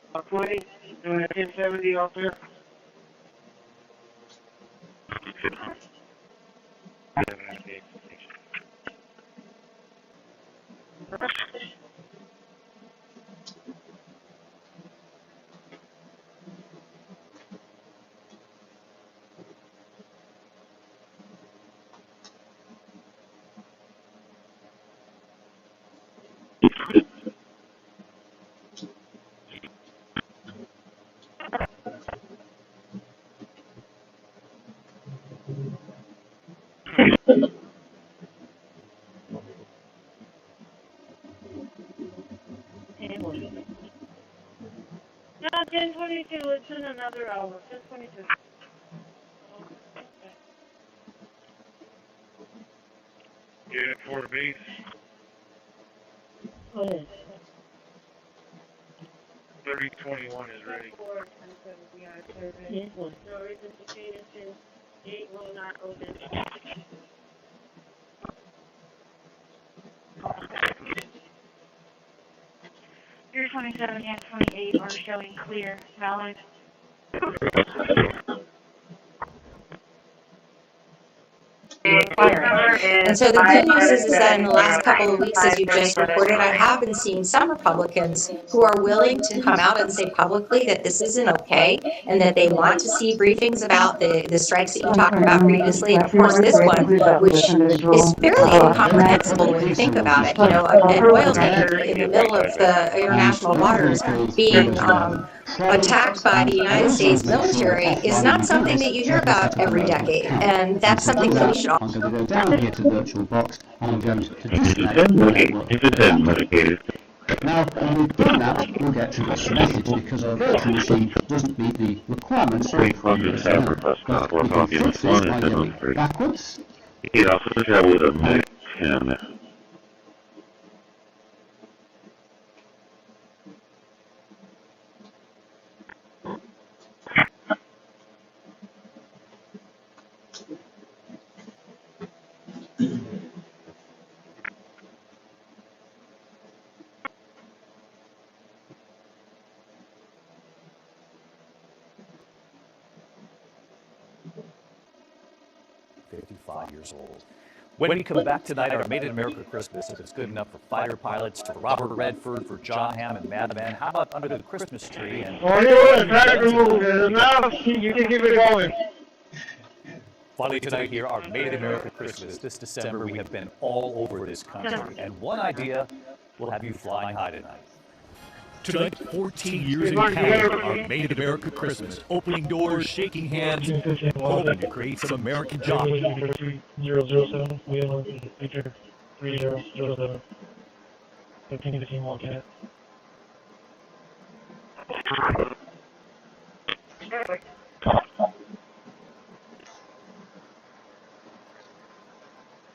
About 20, doing a 1070 out there. No, 10:22. It's in another hour. 10:22. Unit 4 base. What is? 3021 is ready. Yes, what? No reason to change it since 8 will not open. Your 27 and 28 are showing clear, valid. And so the good news is that in the last couple of weeks, as you just reported, I have been seeing some Republicans who are willing to come out and say publicly that this isn't okay and that they want to see briefings about the strikes that you talked about previously. And of course, this one, which is fairly incomprehensible when you think about it. You know, an oil tanker in the middle of the international waters being attacked by the United States military is not something that you hear about every decade. And that's something that we should all. I'm going to go down here to VirtualBox and I'm going to disconnect the network. Now, when we've done that, we'll get to this message because our virtual machine doesn't meet the requirements of the but we can fix this by going backwards. He also share with a medic 10. Years old. When we come back tonight, our Made in America Christmas, if it's good enough for fighter pilots, for Robert Redford, for John Hamm and Madman, how about under the Christmas tree? And Oh, you now you can keep it going. Finally tonight here, our Made in America Christmas. This December, we have been all over this country, and one idea will have you flying high tonight. Tonight, 14 years in Canada, our Made in America Christmas. Opening doors, shaking hands, hoping to create some American jobs. 007, wheel feature 3007. 15 walk in it.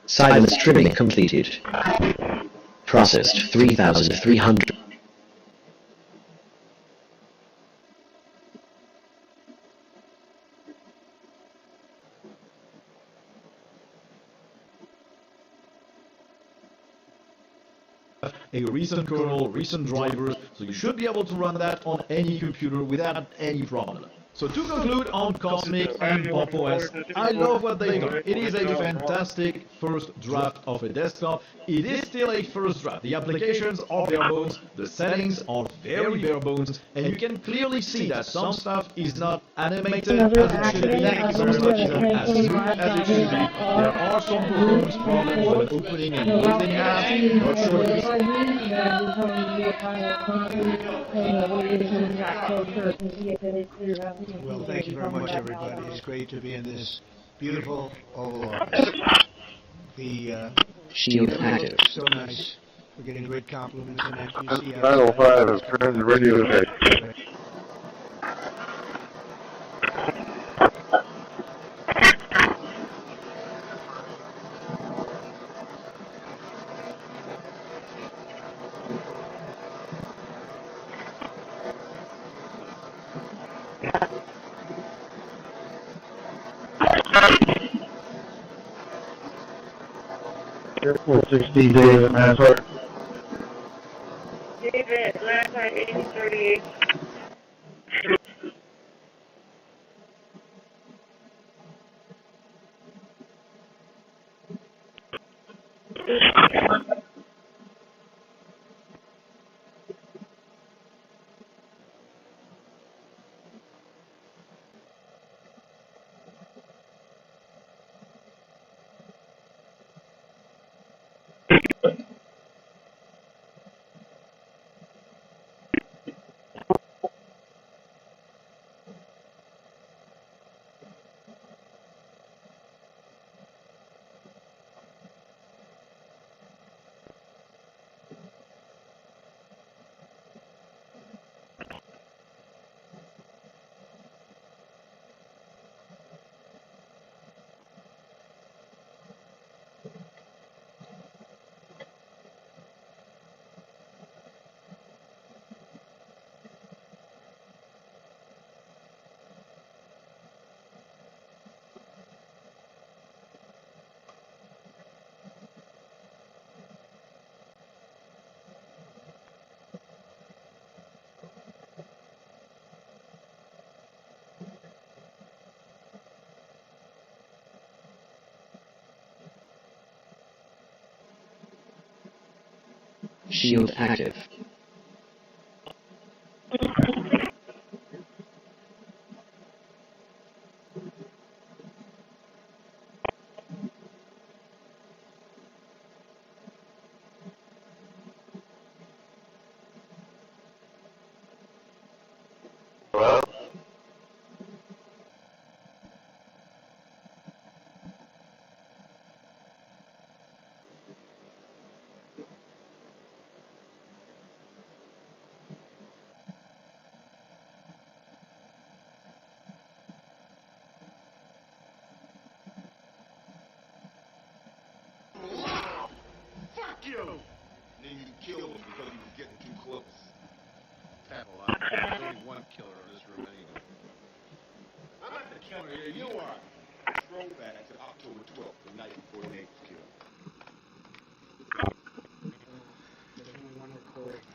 Silence trimming completed. Processed 3,300. a recent kernel, recent drivers, so you should be able to run that on any computer without any problem. So to conclude on Cosmic and Pop OS, I love what they've done. It is a fantastic first draft of a desktop. It is still a first draft. The applications are bare bones, the settings are very bare bones, and you can clearly see that some stuff is not animated as it should be, some stuff isn't as smooth as it should be. There are some performance problems when opening and closing apps. Not sure if Well, thank you very much, everybody. It's great to be in this beautiful Oval Office. The Shield active. so nice. We're getting great compliments and accuracy. 905 is currently radio today. Airport 60 David Mansart. David, last night 8038. Shield active. Fuck you! And then you killed him because he was getting too close. Tap a lot. There's only one killer in this room anyway. I'm not the killer here, you are. Throwback to October 12th, the night before Nate was killed.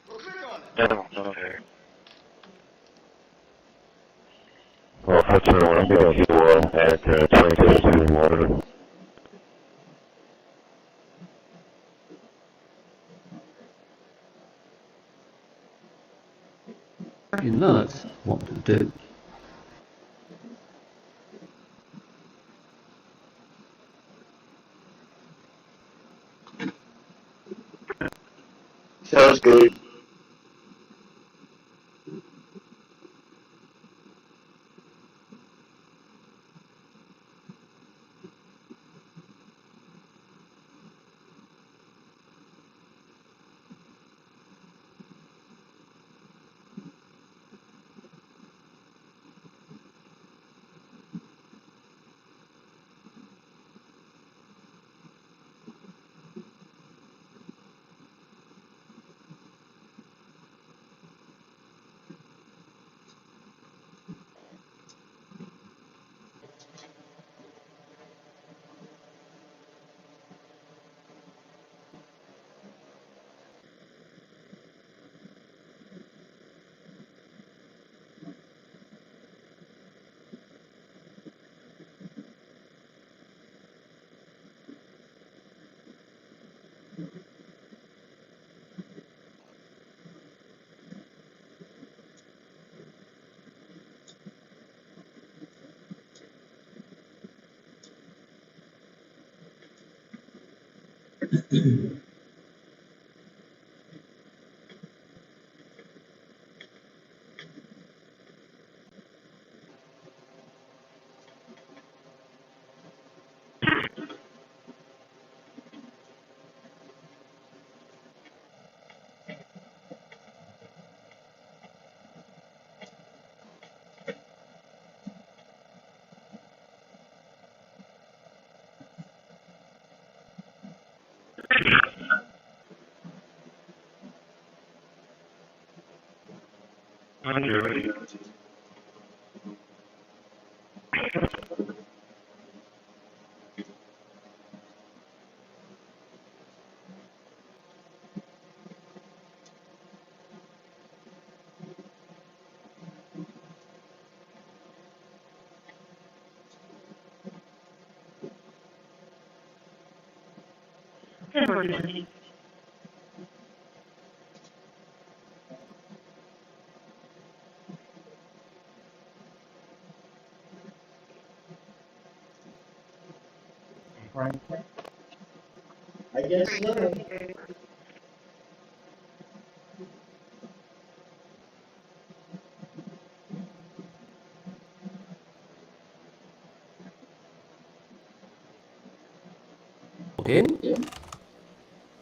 Well, click on it. Okay. Well, that's what I'm going to do at 2022 in Water. In learns what to do. Sounds good. On your ready. I guess so. In.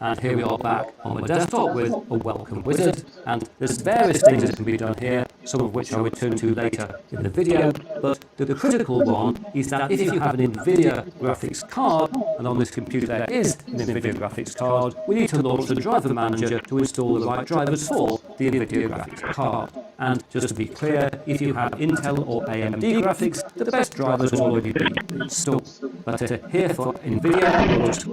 And here we are back on my desktop with a welcome wizard, and there's various things that can be done here, some of which I'll return to later in the video, but the critical one is that if you have an NVIDIA graphics card, and on this computer there is an NVIDIA graphics card, we need to launch the driver manager to install the right drivers for the NVIDIA graphics card. And just to be clear, if you have Intel or AMD graphics, the best drivers will already be installed. But here for NVIDIA, we'll just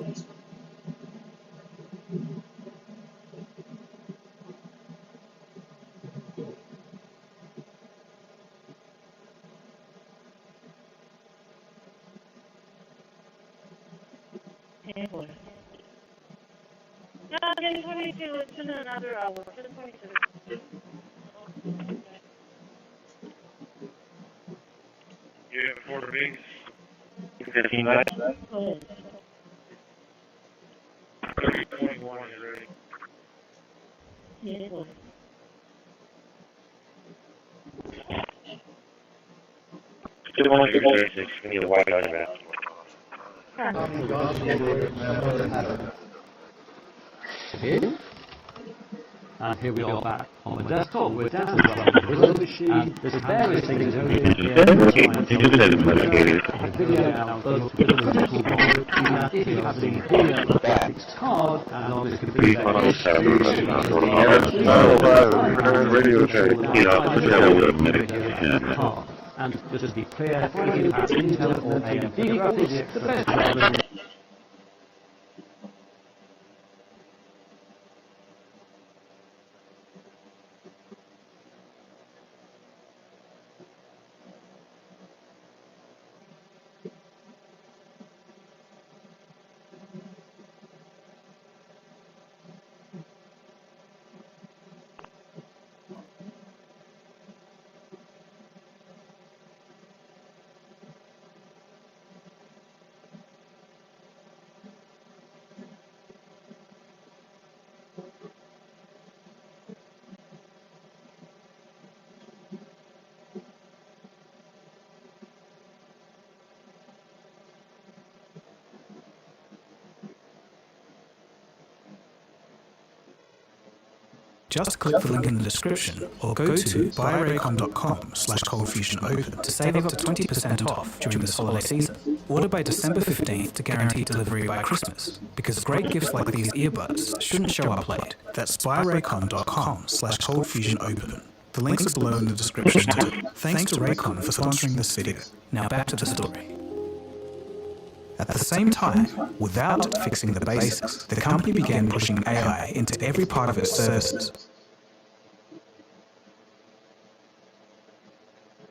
No, 10:22. It's in another hour. 10:22. You have 4 days. 15 minutes. 21 is ready. Still only 36. We need a white out of that. And here we are back on the desktop with that machine, and there's various things over here. Video now, but the critical one is that if you have the NVIDIA graphics card, and on this computer, and just to be clear, if you have Intel or AMD graphics, the best drivers. Just click the link in the description or go to buyraycon.com/coldfusionopen to save up to 20% off during this holiday season. Order by December 15th to guarantee delivery by Christmas, because great gifts like these earbuds shouldn't show up late. That's buyraycon.com/coldfusionopen. The links are below in the description too. Thanks to Raycon for sponsoring this video. Now back to the story. At the same time, without fixing the basics, the company began pushing AI into every part of its services.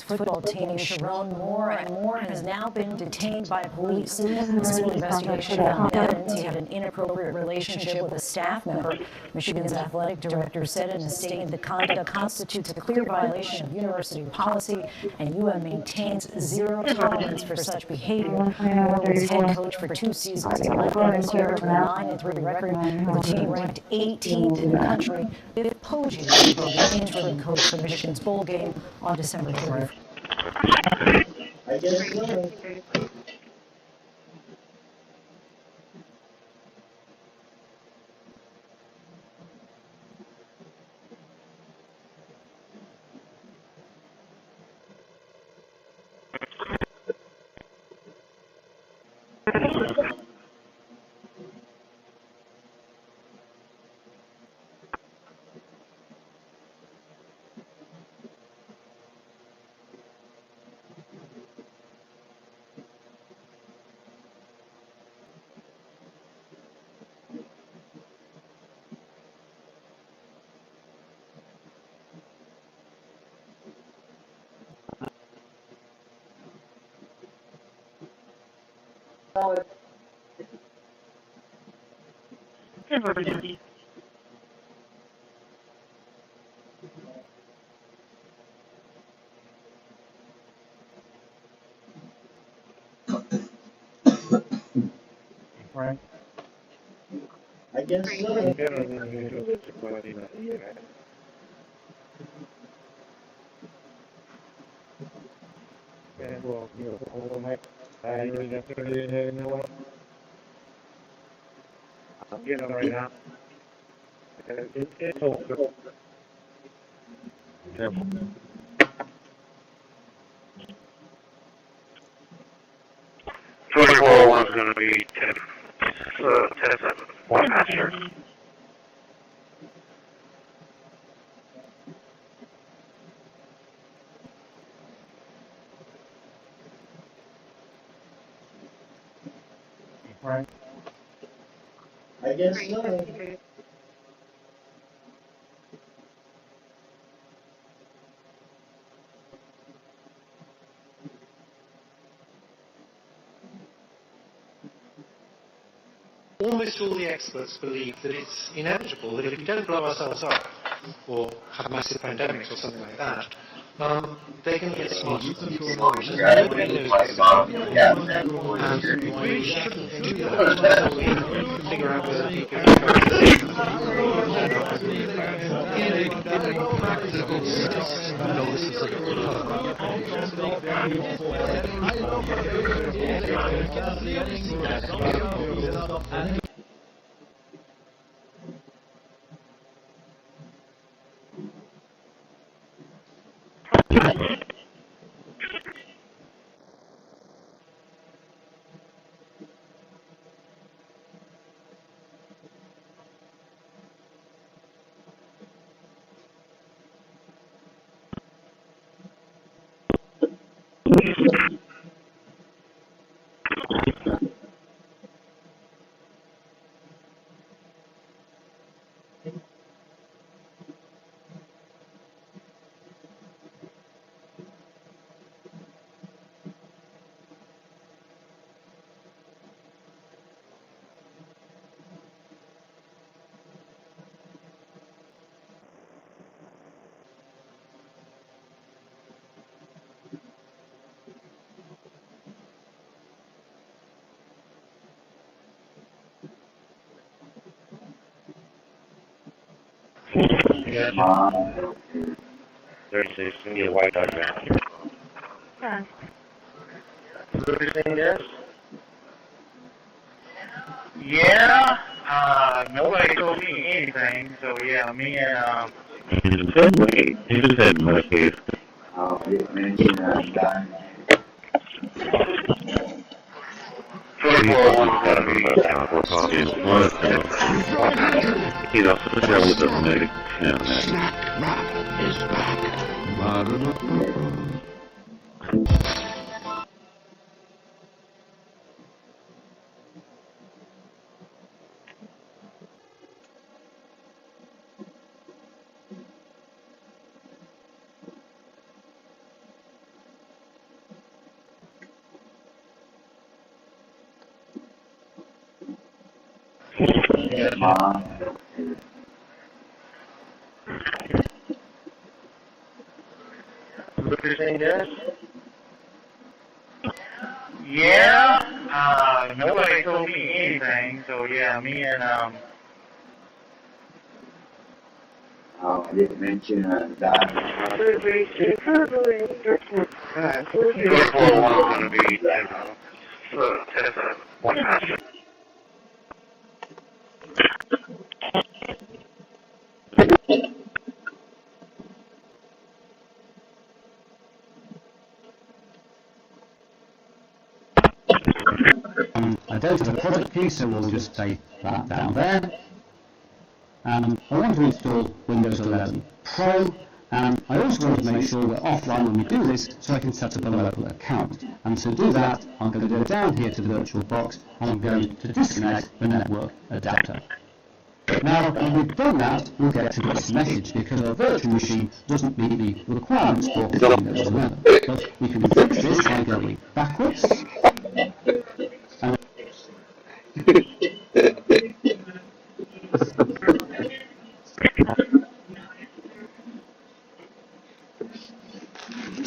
football team Sharon Moore has now been detained by police. The school investigation found evidence he had an inappropriate relationship with a staff member. Michigan's athletic director said in a statement the conduct constitutes a clear violation of university policy, and UM maintains zero tolerance for such behavior. Moore was head coach for 2 seasons and led them this year to a 9-3 record, with the team ranked 18th in the country. Biff Poggi will be the interim coach for Michigan's bowl game on December 31st. I guess so. Right. I guess so. I'm getting it right now. It's over. Careful. 24 is going to be 10-7. One master. Right. I guess so. Almost all the experts believe that it's inevitable that if we don't blow ourselves up or have massive pandemics or something like that, they're going to get smarter than us. Nobody knows this. And we really shouldn't do that until we figure out whether people There's going to be a white dog now. Yeah. Everything is? Yeah, nobody told me anything, so yeah, me and, He just had my case. Oh, man, you know, I'm dying. 24 one's got to be about now. We're talking one. He's also got with a medic and is back. What you're saying, Dennis? Yeah, nobody told me anything, so yeah, me and, I didn't mention that. I don't have a product key, so we'll just say that down there. I want to install Windows 11 Pro, and I also want to make sure we're offline when we do this, so I can set up a local account. And to do that, I'm going to go down here to VirtualBox, and I'm going to disconnect the network adapter. Now, when we've done that, we'll get to this message, because our virtual machine doesn't meet the requirements for Windows 11. But we can fix this by going backwards, and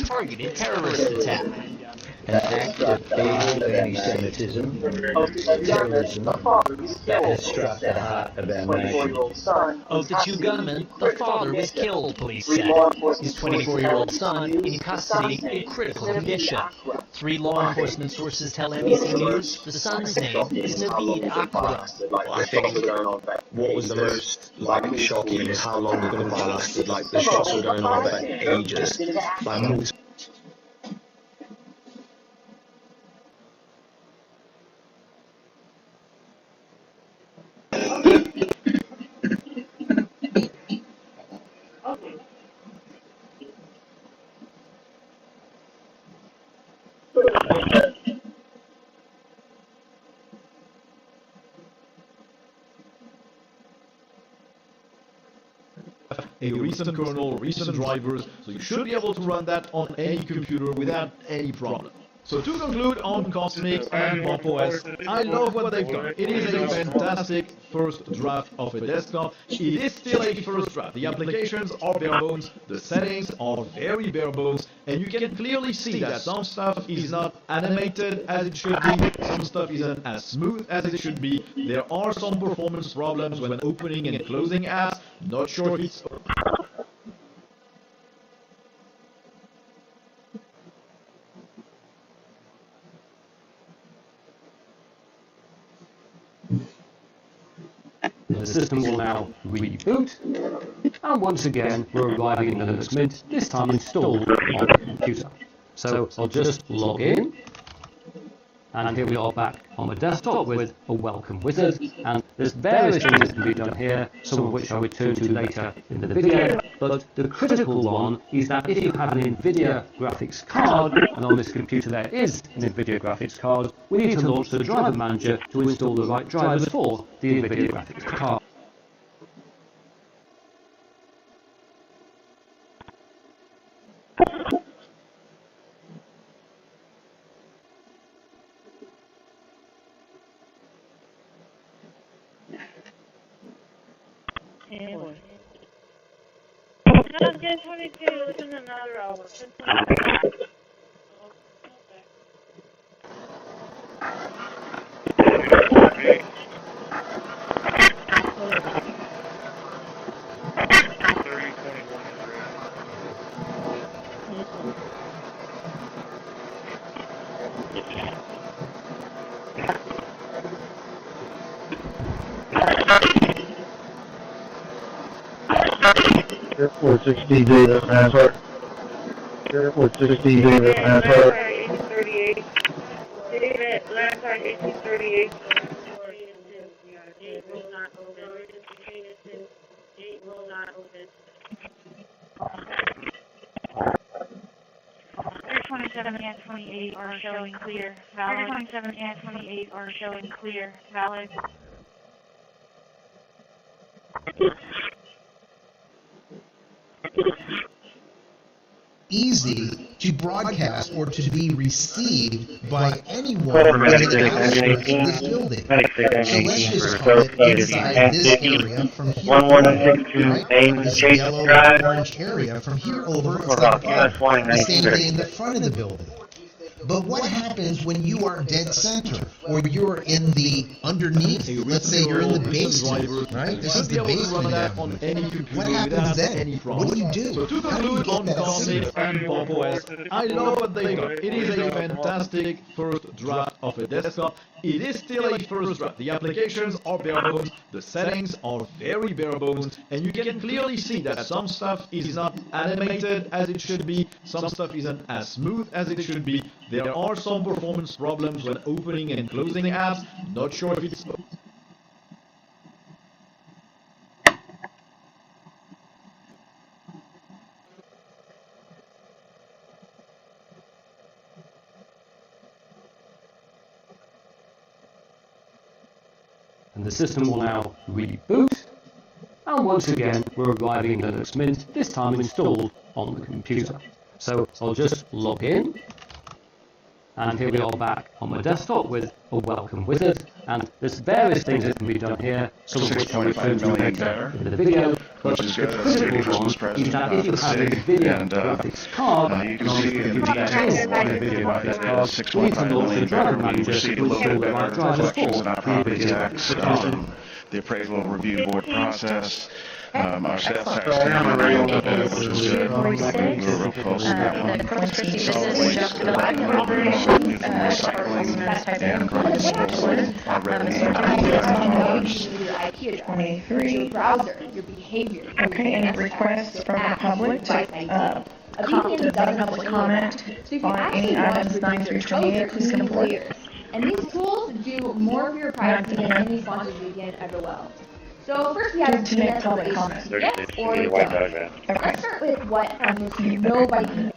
targeted terrorist attack. An act of fatal anti-Semitism, terrorism, that has struck the heart of our nation. Of the two gunmen, the father was killed, police said. His 24-year-old son in custody in critical condition. 3 law enforcement sources tell NBC News the son's name is Naveed Akbar. I think what was the most shocking is how long the gunfire lasted. The shots were going on for ages. A recent kernel, recent drivers, so you should be able to run that on any computer without any problem. So to conclude on Cosmic and Pop OS, I love what they've done. It is a fantastic first draft of a desktop. It is still a first draft. The applications are bare bones, the settings are very bare bones, and you can clearly see that some stuff is not animated as it should be, some stuff isn't as smooth as it should be. There are some performance problems when opening and closing apps. Not sure if it's the system will now reboot, and once again we're arriving in the Linux Mint, this time installed on the computer. So I'll just log in, and here we are back on the desktop with a welcome wizard, and there's various things that can be done here, some of which I'll return to later in the video, but the critical one is that if you have an NVIDIA graphics card, and on this computer there is an NVIDIA graphics card, we need to launch the driver manager to install the right drivers for the NVIDIA graphics card. Anyway. No, 10:22, it's in another hour. 10:22. Airport 60 data transfer. Airport 60 data transfer. 1838. David, last time 1838. Gate will not open. Gate will not open. 327 and 28 are showing clear. Valid. 327 and 28 are showing clear. Valid. Easy. to broadcast or to be received by anyone in the outskirts of this building. So let's just call it inside this area from here over, right? This yellow or orange area from here over, it's like the same thing in the front of the building. But what happens when you are dead center, or you're in the underneath? Let's say you're in the basement, right? This is the basement down here. What happens then? What do you do? So to conclude on Cosmic and Pop OS, I love what they've done. It is a fantastic first draft of a desktop. It is still a first draft. The applications are bare bones, the settings are very bare bones, and you can clearly see that some stuff is not animated as it should be, some stuff isn't as smooth as it should be. There are some performance problems when opening and closing apps. Not sure if it's... And the system will now reboot, and once again we're arriving at Linux Mint, this time installed on the computer. So I'll just log in, and here we are back on my desktop with a welcome wizard, and there's various things that can be done here, some of which I'll refer to later in the video, but the critical one is that if you have a video graphics card, you can see the video graphics card, you need to launch the driver manager to install the right drivers for the video graphics card. The appraisal review board process, our sales tax which was good. We were real close to that one. Solid waste, revenue from recycling and from disposal, our revenue. Your IP is 23. Your browser, your behavior. Okay, any requests from the public to public comment on any items 9 through 28, please complete. And these tools do more for your privacy than any sponsors VPN ever will. So first we have to make public comments. Yes or no. Okay. Let's start with what nobody can.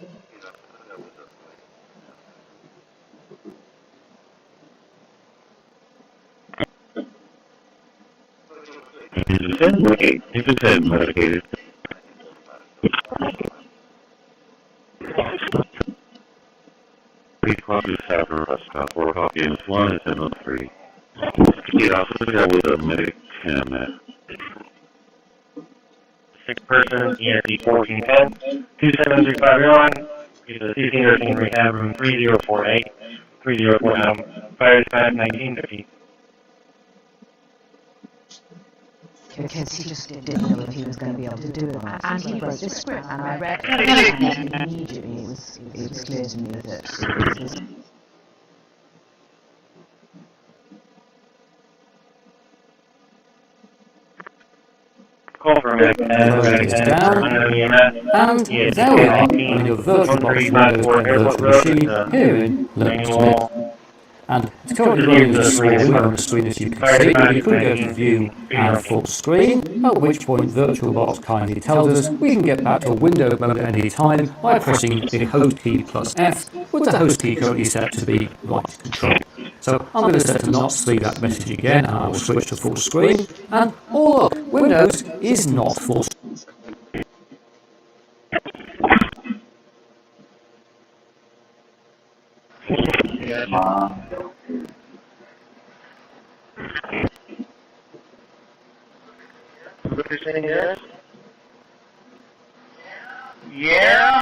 If it's head medicated. Please call this after a stop or copy in 1 and 3. It also got with a medicament. 6 person, ESD 1410, 27351, is a CC nursing rehab room 3048, 3049, fire dispatch 1950. Because he just didn't know if he was going to be able to do it or not. And he wrote the script, and I read it, and immediately it was clear to me that it was Call for a down, and there we are on your VirtualBox Windows virtual machine here in Linux Mint. And it's currently running the small window on the screen as you can see, but you could go to view and full screen, at which point VirtualBox kindly tells us we can get back to window mode at any time by pressing the host key plus F, with the host key currently set to be right control. So I'm going to set to not see that message again, and I will switch to full screen, and oh look, Windows is not full screen. What you're saying is? Yeah,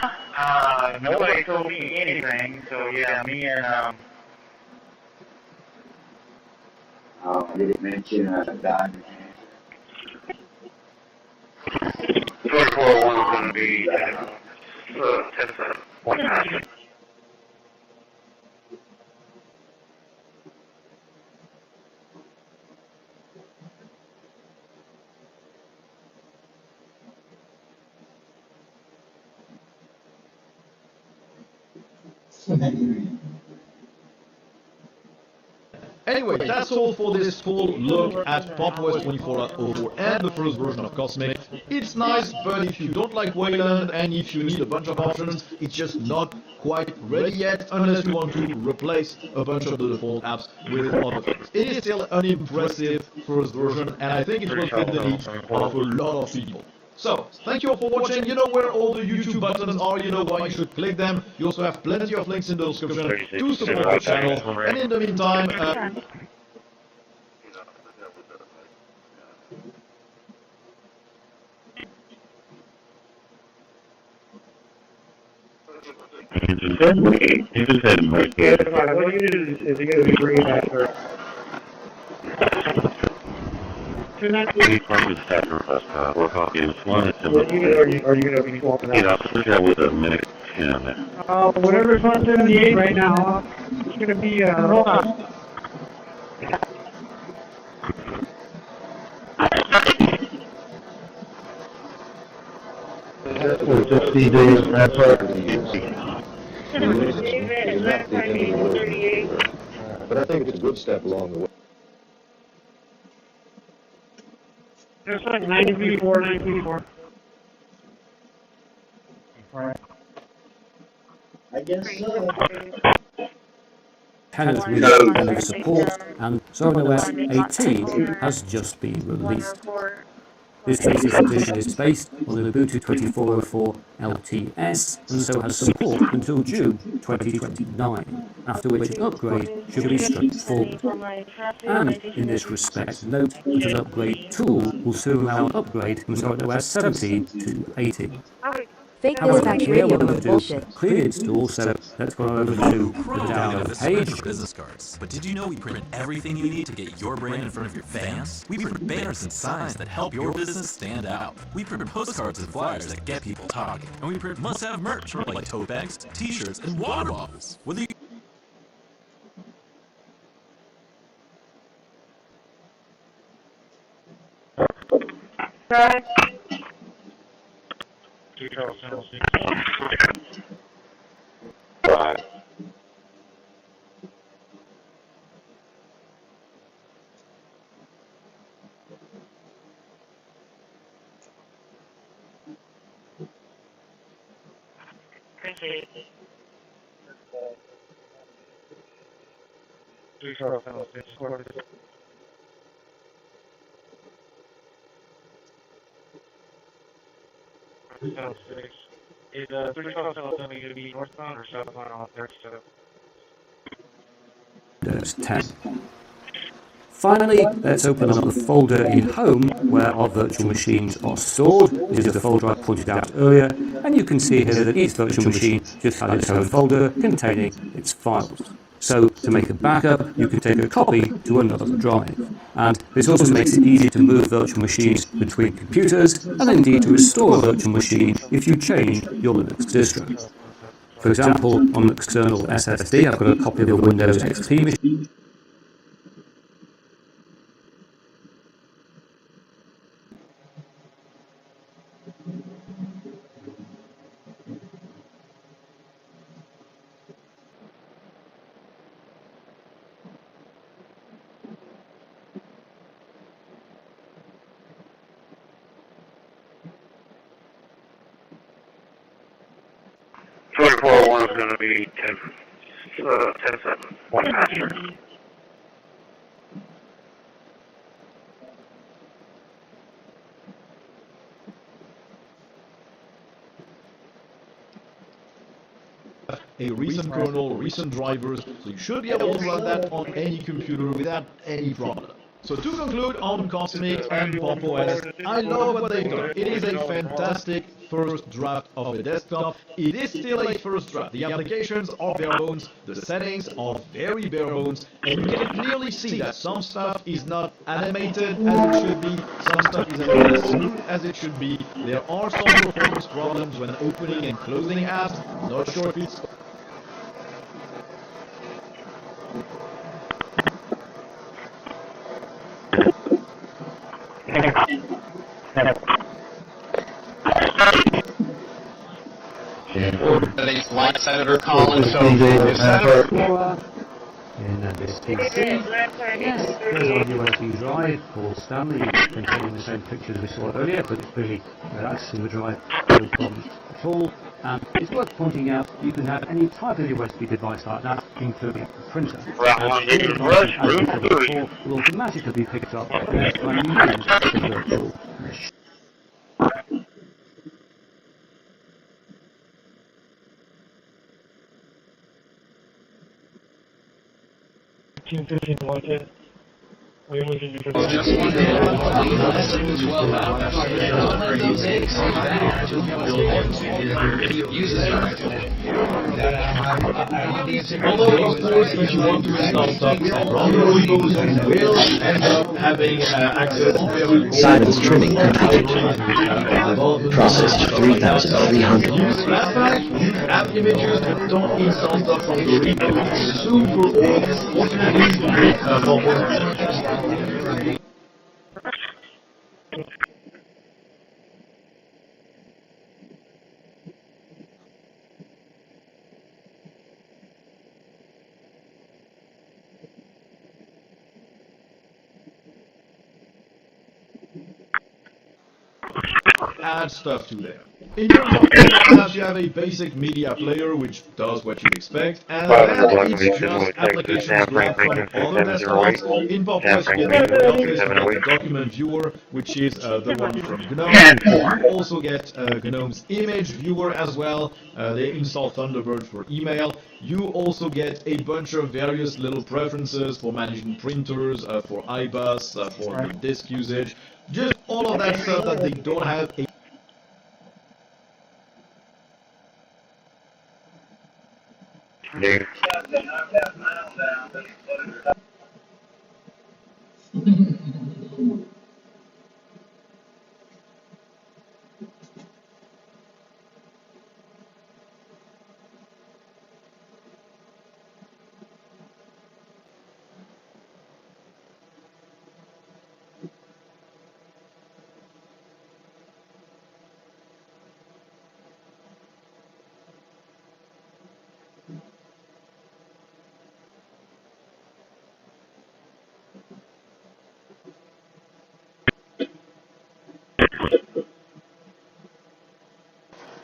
nobody told me anything, so yeah, me and, did it mention died? 24 one's gonna be, test one time. Anyway, that's all for this full look at Pop OS 24.04 and the first version of Cosmic. It's nice, but if you don't like Wayland and if you need a bunch of options, it's just not quite ready yet unless you want to replace a bunch of the default apps with other things. It is still an impressive first version, and I think it will fit the needs of a lot of people. So, thank you all for watching. You know where all the YouTube buttons are, you know why you should click them. You also have plenty of links in the description to support the channel. And in the meantime, You just had my kid. What you do is you gotta be bringing back her. He probably sacrificed work off in one. Are you gonna be swapping He'd out? also have with a minute in there. Whatever's 178 right now, it's gonna be, hold on. Just these days, that's hard to use. But I think it's a good step along the way. There's like 934. Alright. I guess so. Tenants with and support, and OS 18 has just been released. This latest edition is based on the Ubuntu 24.04 LTS and so has support until June 2029, after which an upgrade should be straightforward. And in this respect, note that an upgrade tool will soon allow an upgrade from OS 17 to 18. However, we are going to do clear install, so let's go over to the download page. Business cards. But did you know we print everything you need to get your brand in front of your fans? We print banners and signs that help your business stand out. We print postcards and flyers that get people talking. And we print must-have merch like tote bags, t-shirts, and water bottles. Whether you Right. Christi. Is 35 going to be northbound or southbound on there? Windows 10. Finally, let's open up the folder in Home where our virtual machines are stored. This is the folder I pointed out earlier, and you can see here that each virtual machine just has its own folder containing its files. So, to make a backup, you can take a copy to another drive. And this also makes it easy to move virtual machines between computers, and indeed to restore a virtual machine if you change your Linux distro. For example, on an external SSD, I've got a copy of the Windows XP machine. One is going to be 10-7. One master. A recent kernel, recent drivers, so you should be able to run that on any computer without any problem. So to conclude on Cosmic and Pop OS, I love what they've done. It is a fantastic first draft of the desktop. It is still a first draft. The applications are bare bones, the settings are very bare bones, and you can clearly see that some stuff is not animated as it should be, some stuff isn't as smooth as it should be. There are some performance problems when opening and closing apps. Not sure if it's the flight senator calling, so in this PC. Yes, there's our USB drive for Stanley, containing the same pictures we saw earlier, but it's really relaxed in the drive, no problems at all. And it's worth pointing out you can have any type of USB device like that, including a printer. As before, will automatically be picked up the next time you use the virtual machine. 15 voices. We only can do 15. Although, of course, if you want to install stuff from Windows, you will end up having access to Simon's trimming completed. Processed 3,300. App images that don't install stuff from the repo. Soon for all add stuff to them. In terms of apps, you have a basic media player which does what you'd expect, and that is just applications grabbed from other desktops. In Corpus, you get the Office, you get the document viewer, which is the one from GNOME. You also get GNOME's image viewer as well. They install Thunderbird for email. You also get a bunch of various little preferences for managing printers, for iBus, for the disk usage. Just all of that stuff that they don't have a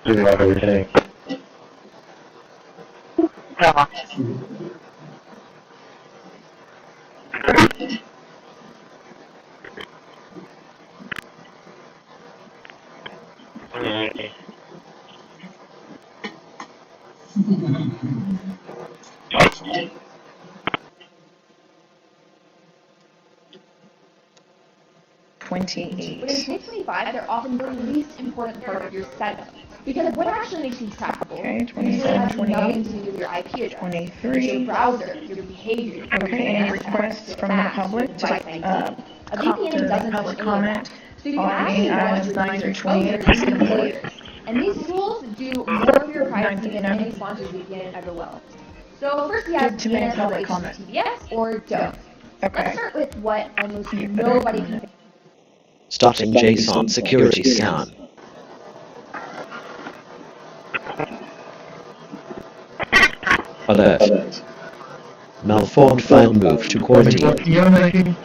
Do like everything. Yeah. When in 2025, they're often the least important part of your setup. Because what actually makes these trackable? Okay, 27, 28, to do with your IP address, 23. your browser, your behavior. Okay, any requests from the public to A VPN doesn't public comment so you can on actually any items 9 through 28. And these tools do more for your privacy than any sponsored VPN ever will. So first we have To make DNS public over comment. HTTPS or don't. Okay. Let's start with what almost nobody can. Starting JSON security scan. Alert. Malformed file move to quarantine. You're making.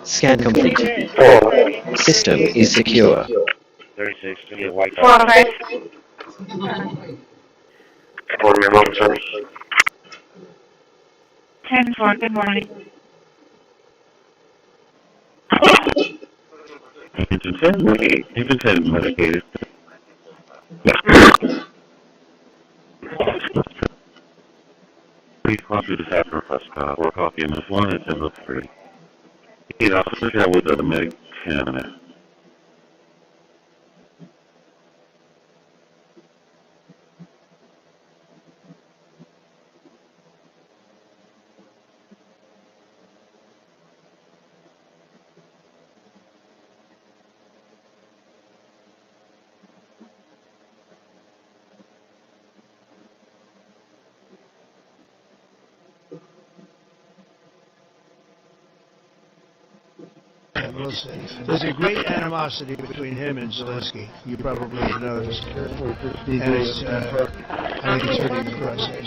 Scan complete. System is secure. 36, give me a white Morning, my mom, sorry. 10-4, good morning. Infant medicated. Please call through the sacrifice card or copy in this one, it's in the free. He'd also chat with the medic cabinet. There's a great animosity between him and Zelensky. You probably have noticed. And it's, I think it's hurting the process.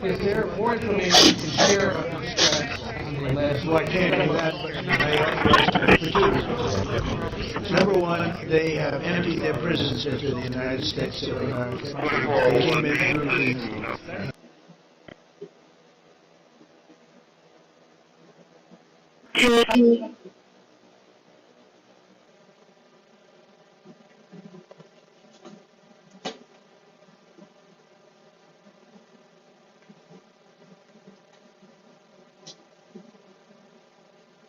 Is there more information you can share about these tracks? Well, I can't do that, but I have two. Number one, 1941, they have emptied their prisons into the United States of America. They came in through the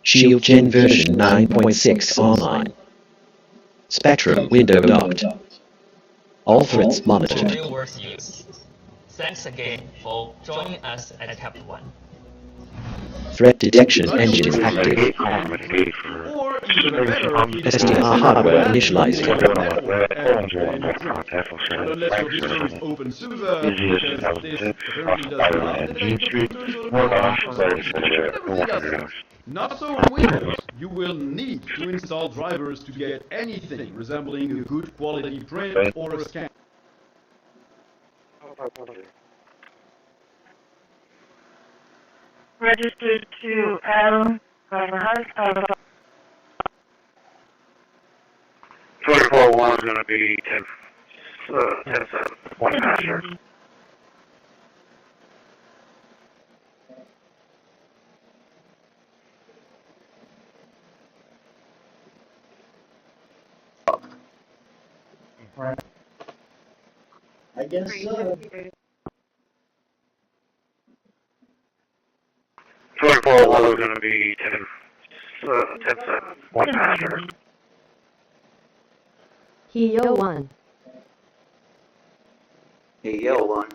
Shield Gen version 9.6 online. Spectrum window locked. All threats monitored. Real world use. Thanks again for joining us at Tab 1. Threat detection engine active. SDR hardware initializing. Unless your history is open source, because this apparently does not detect computers or everything else. Not so on Windows. You will need to install drivers to get anything resembling a good quality print or a scan. Registered to Adam Governor 24-1 is going to be 10-7, one passenger. I guess so. 24-1 is going to be 10-7, one passenger. Yo 1. Hey, yo, one.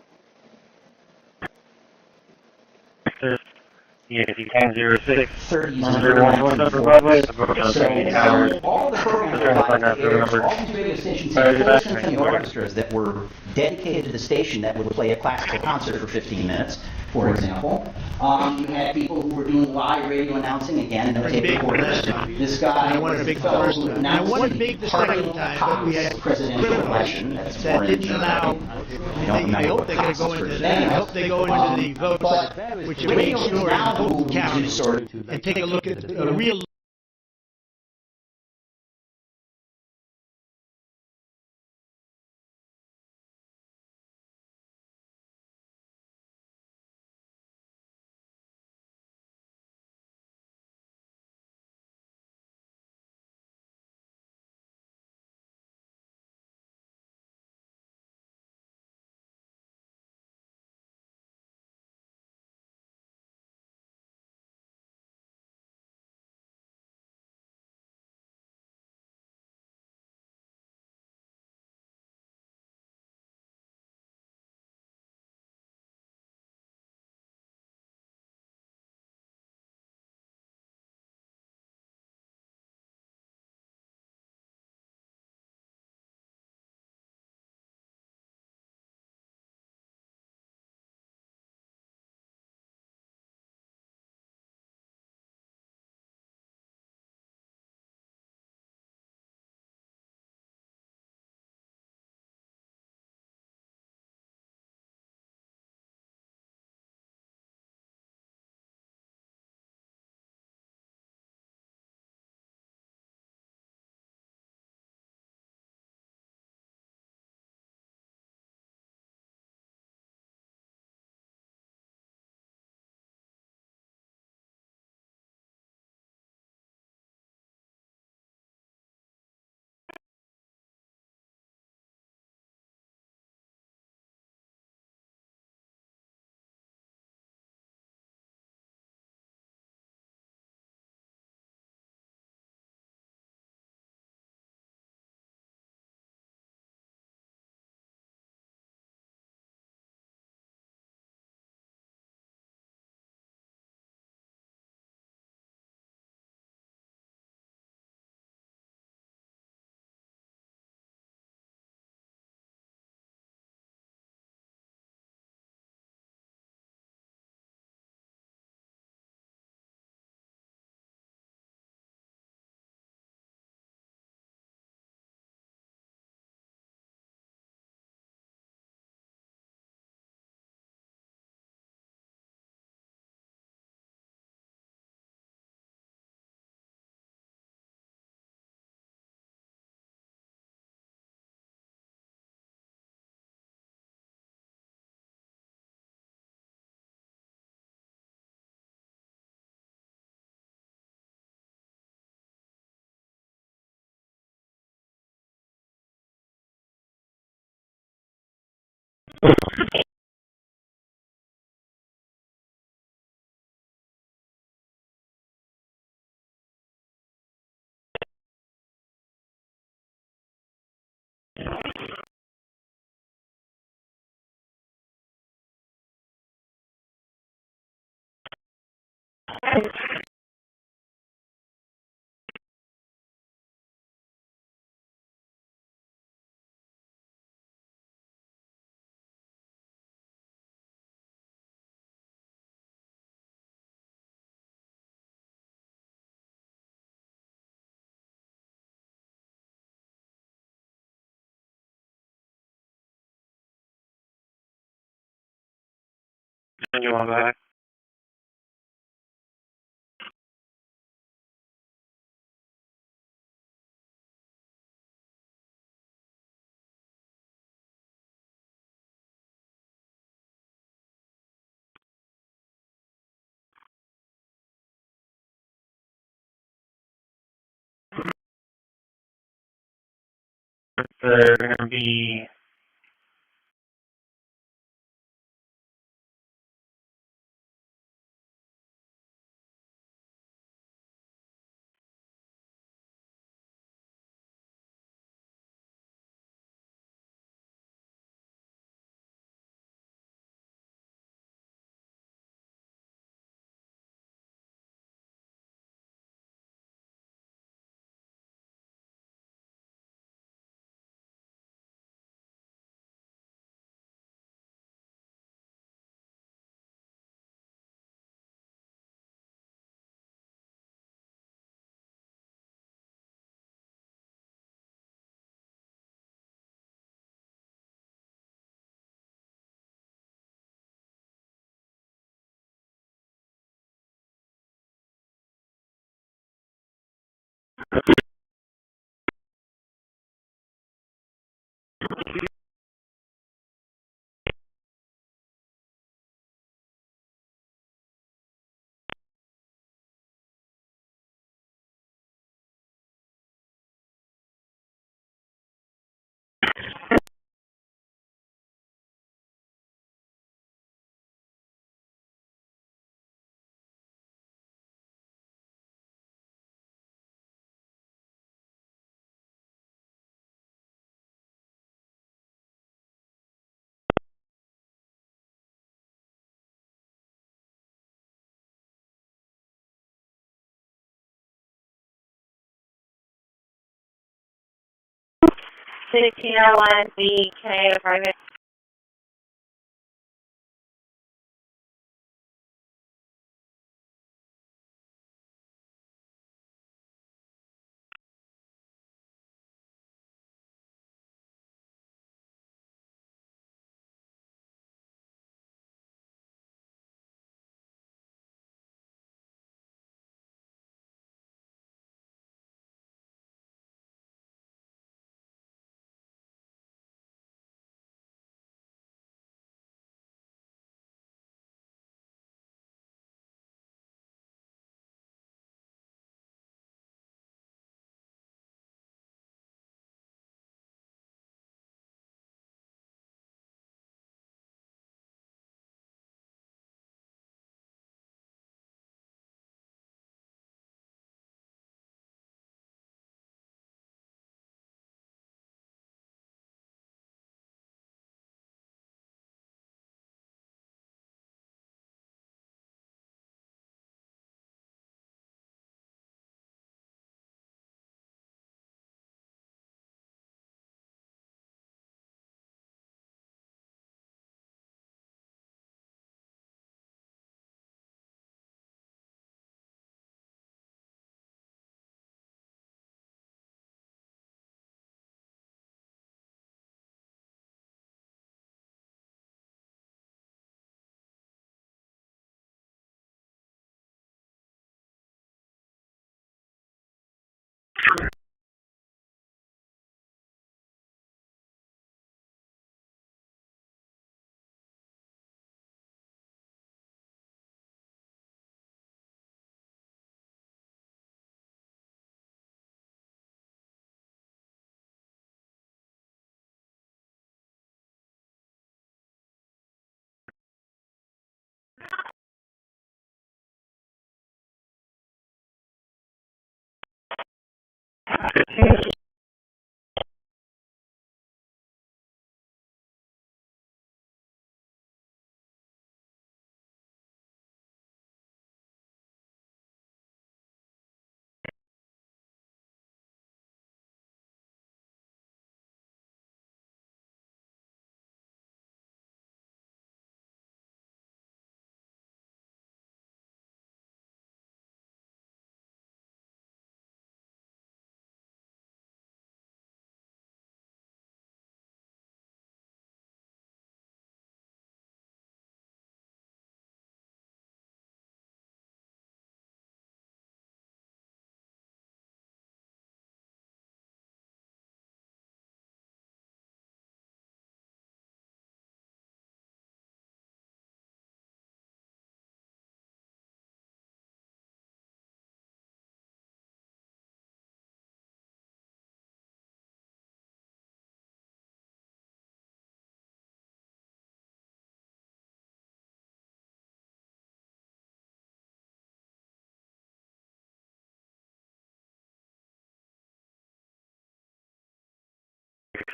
EXE 1006. 30-01 number Broadway. All the programs provided all these radio stations had full symphony orchestras that were dedicated to the station that would play a classical concert for 15 minutes, for example. You had people who were doing live radio announcing, again, no tape recorders. This guy was a fellow who announced the party top presidential election. That's that didn't allow. I hope they're going to go into that. I hope they go into the vote, which are main story in both counties, and take a look at the real You want that? They're going to be BK apartment.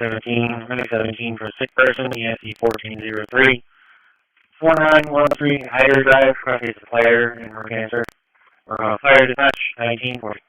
Seventeen for a sick person, ESE 1403. 4913, Hyder Drive, Christi supplier, and her cancer. We're going to fire dispatch, 1940.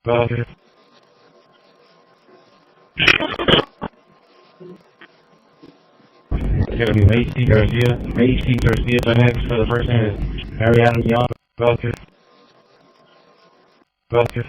Roger. Gonna be Macy Garcia, so next for the first name is Mariana Young. Roger. Roger.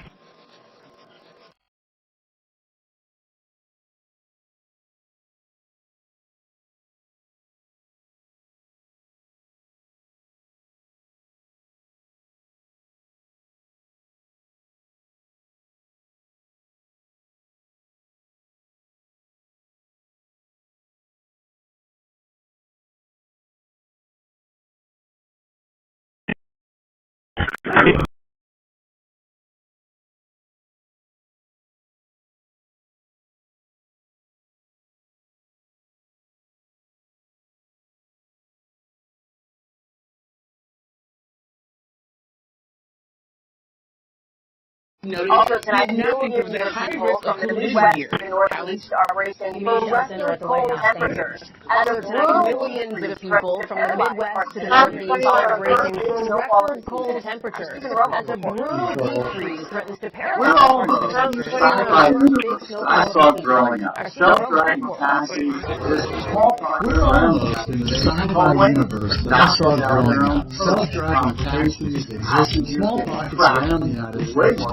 Also, tonight, millions of people from the Midwest to the Northeast are bracing for record cold temperatures. As of Millions of people from the Midwest to the Northeast are bracing record cold temperatures as a brutal heat freeze threatens to paralyze parts of the country. I saw growing up. Self-driving taxis, there's small parts around in the sci-fi universe that I saw growing up. Self-driving taxis exist in small pockets around the United States.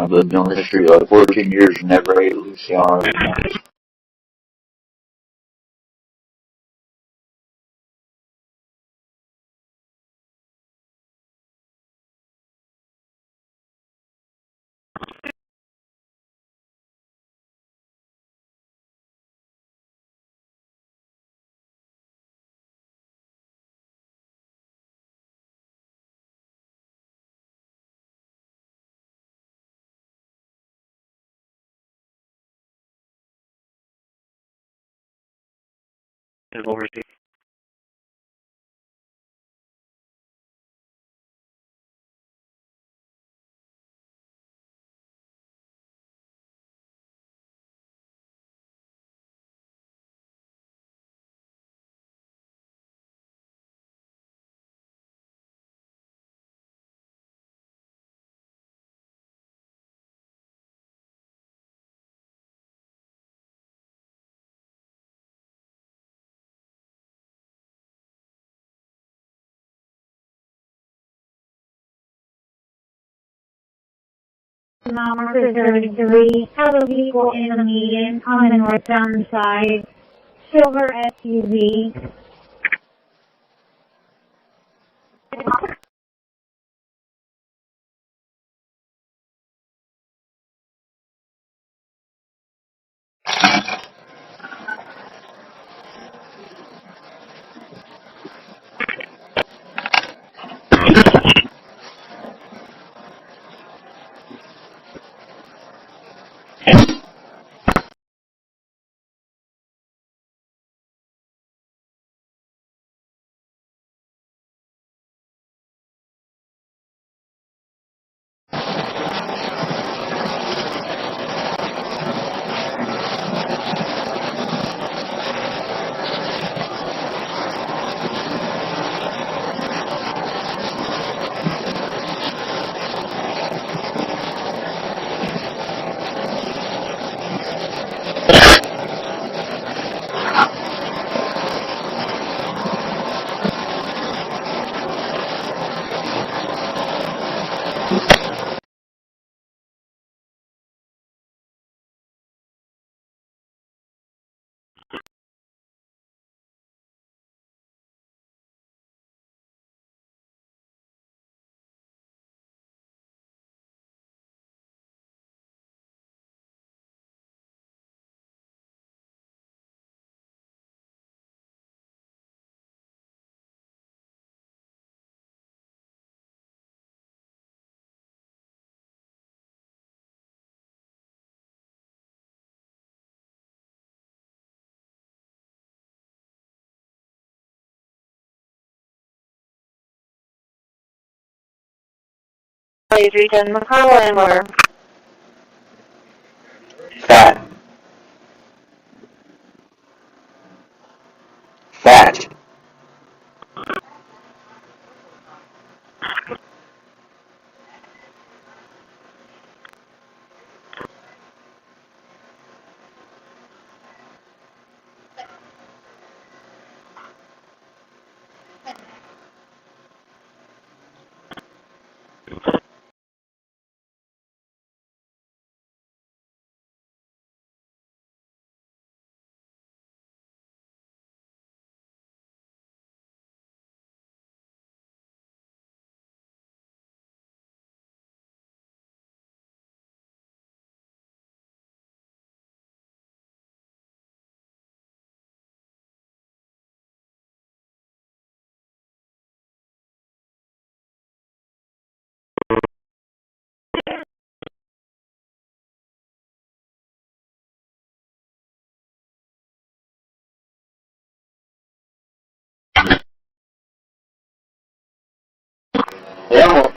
I've lived on this street like 14 years and never ate Luciano. Number 33, have a vehicle in the median on the northbound side, silver SUV. Adrian McCollum or Fat. Fat. Yeah.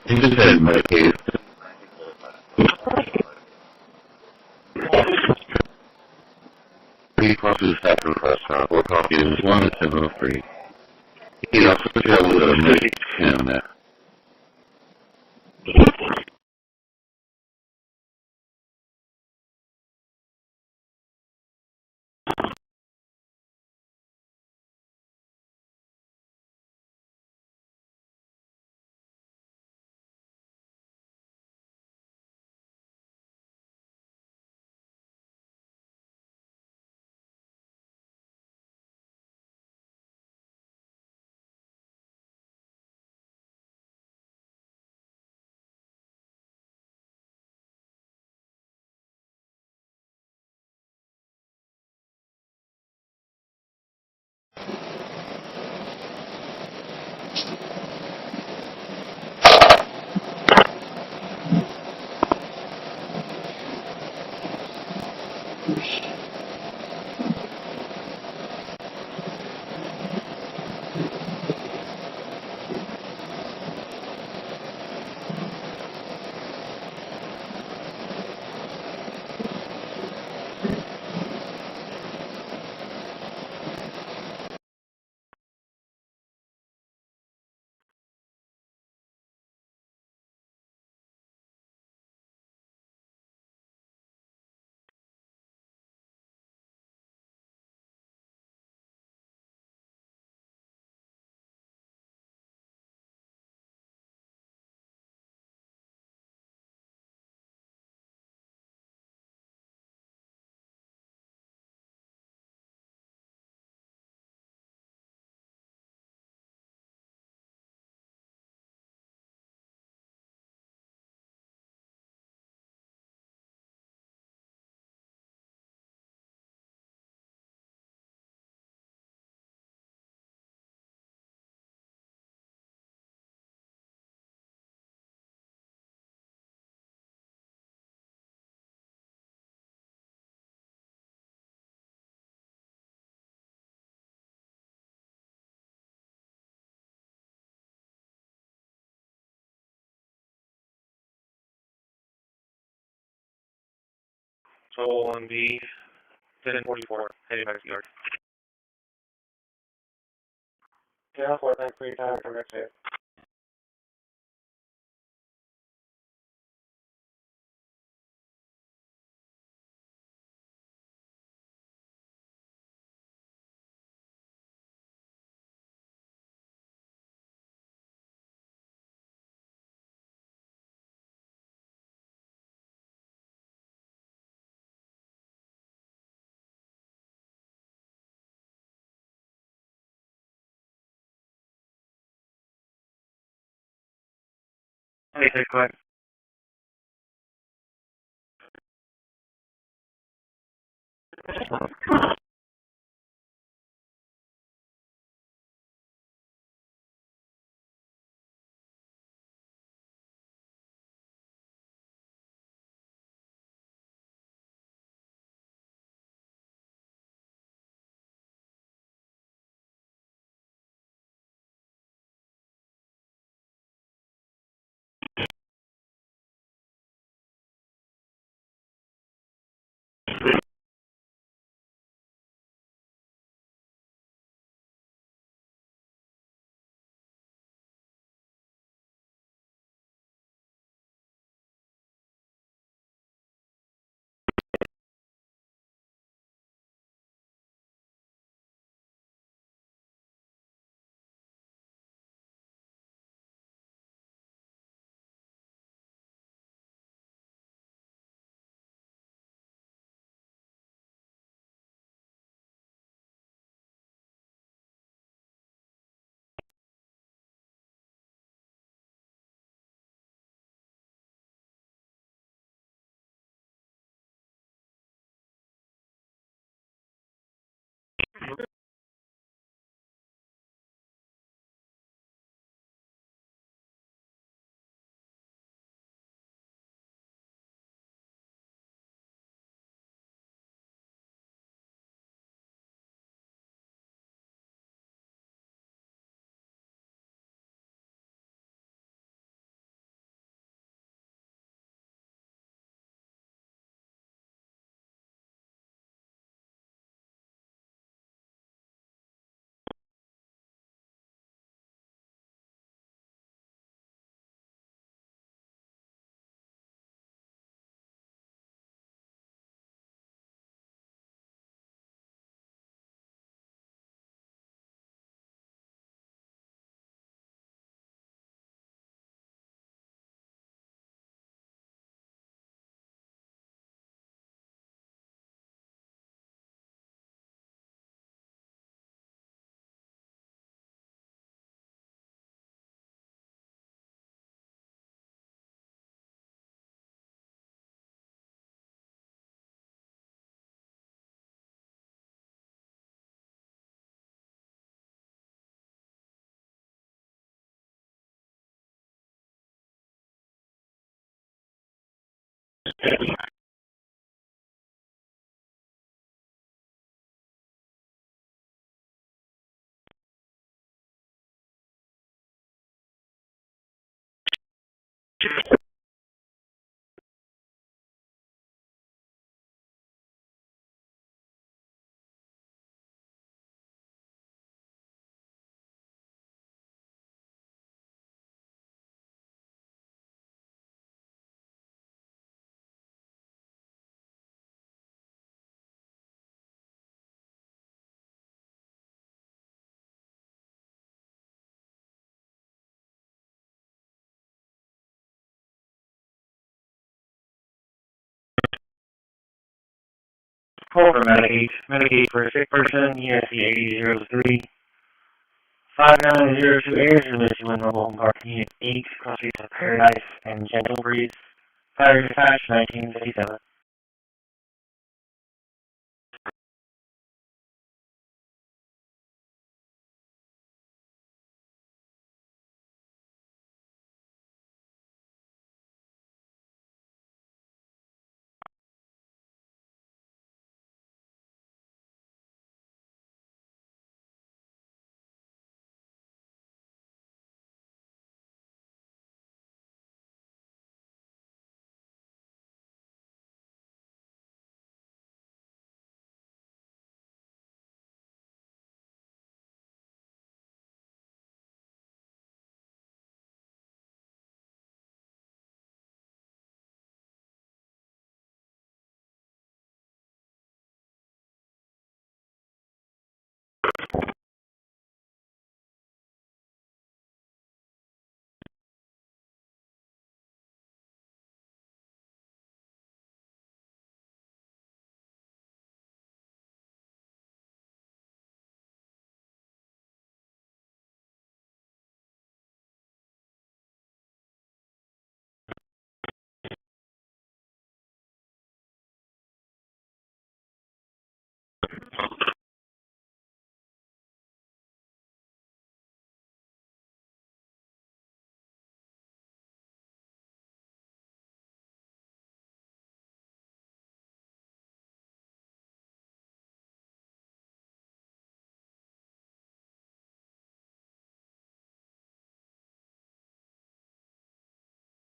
In my case, he crosses sacrifice or copy is 1 at 703. He also traveled with a medic him. So on the 1044, heading back to yard. Yeah, for thanks for your time. Come back safe. Okay, go ahead. Call for Medicaid. Medicaid for a sick person, ESC 8003. 5902 airs released you in the Golden Park Unit 8, cross streets of Paradise and Gentle Breeze. Fire dispatch 1957.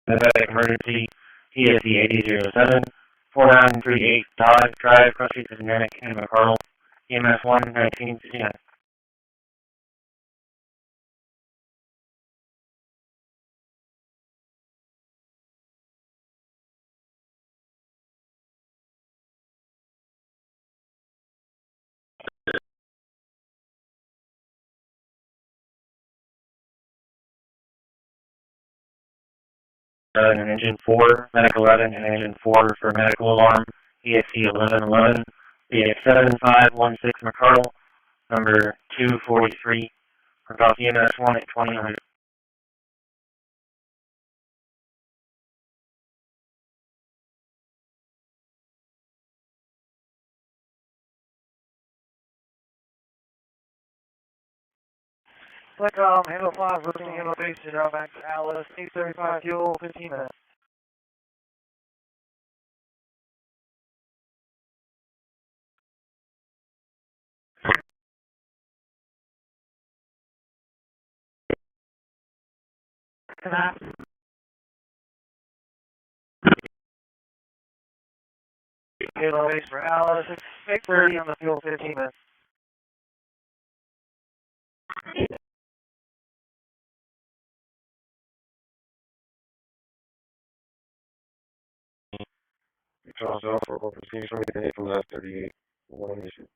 Medic emergency, ESC 8007. 4938 Dodge Drive, cross streets of Nanick and McCardle. EMS 1 1969. And engine 4, medic 11, and engine 4 for medical alarm, ESC 1111, BX 7516 McCardle, number 243, across EMS 1 at 2000. Handle 5, lifting handle base to drop back to Alice, 835 fuel, 15 minutes. Handle base for Alice, 6:30 on the fuel, 15 minutes. Charles Alpha, Corpus, can you show me the date from last 38? One issue.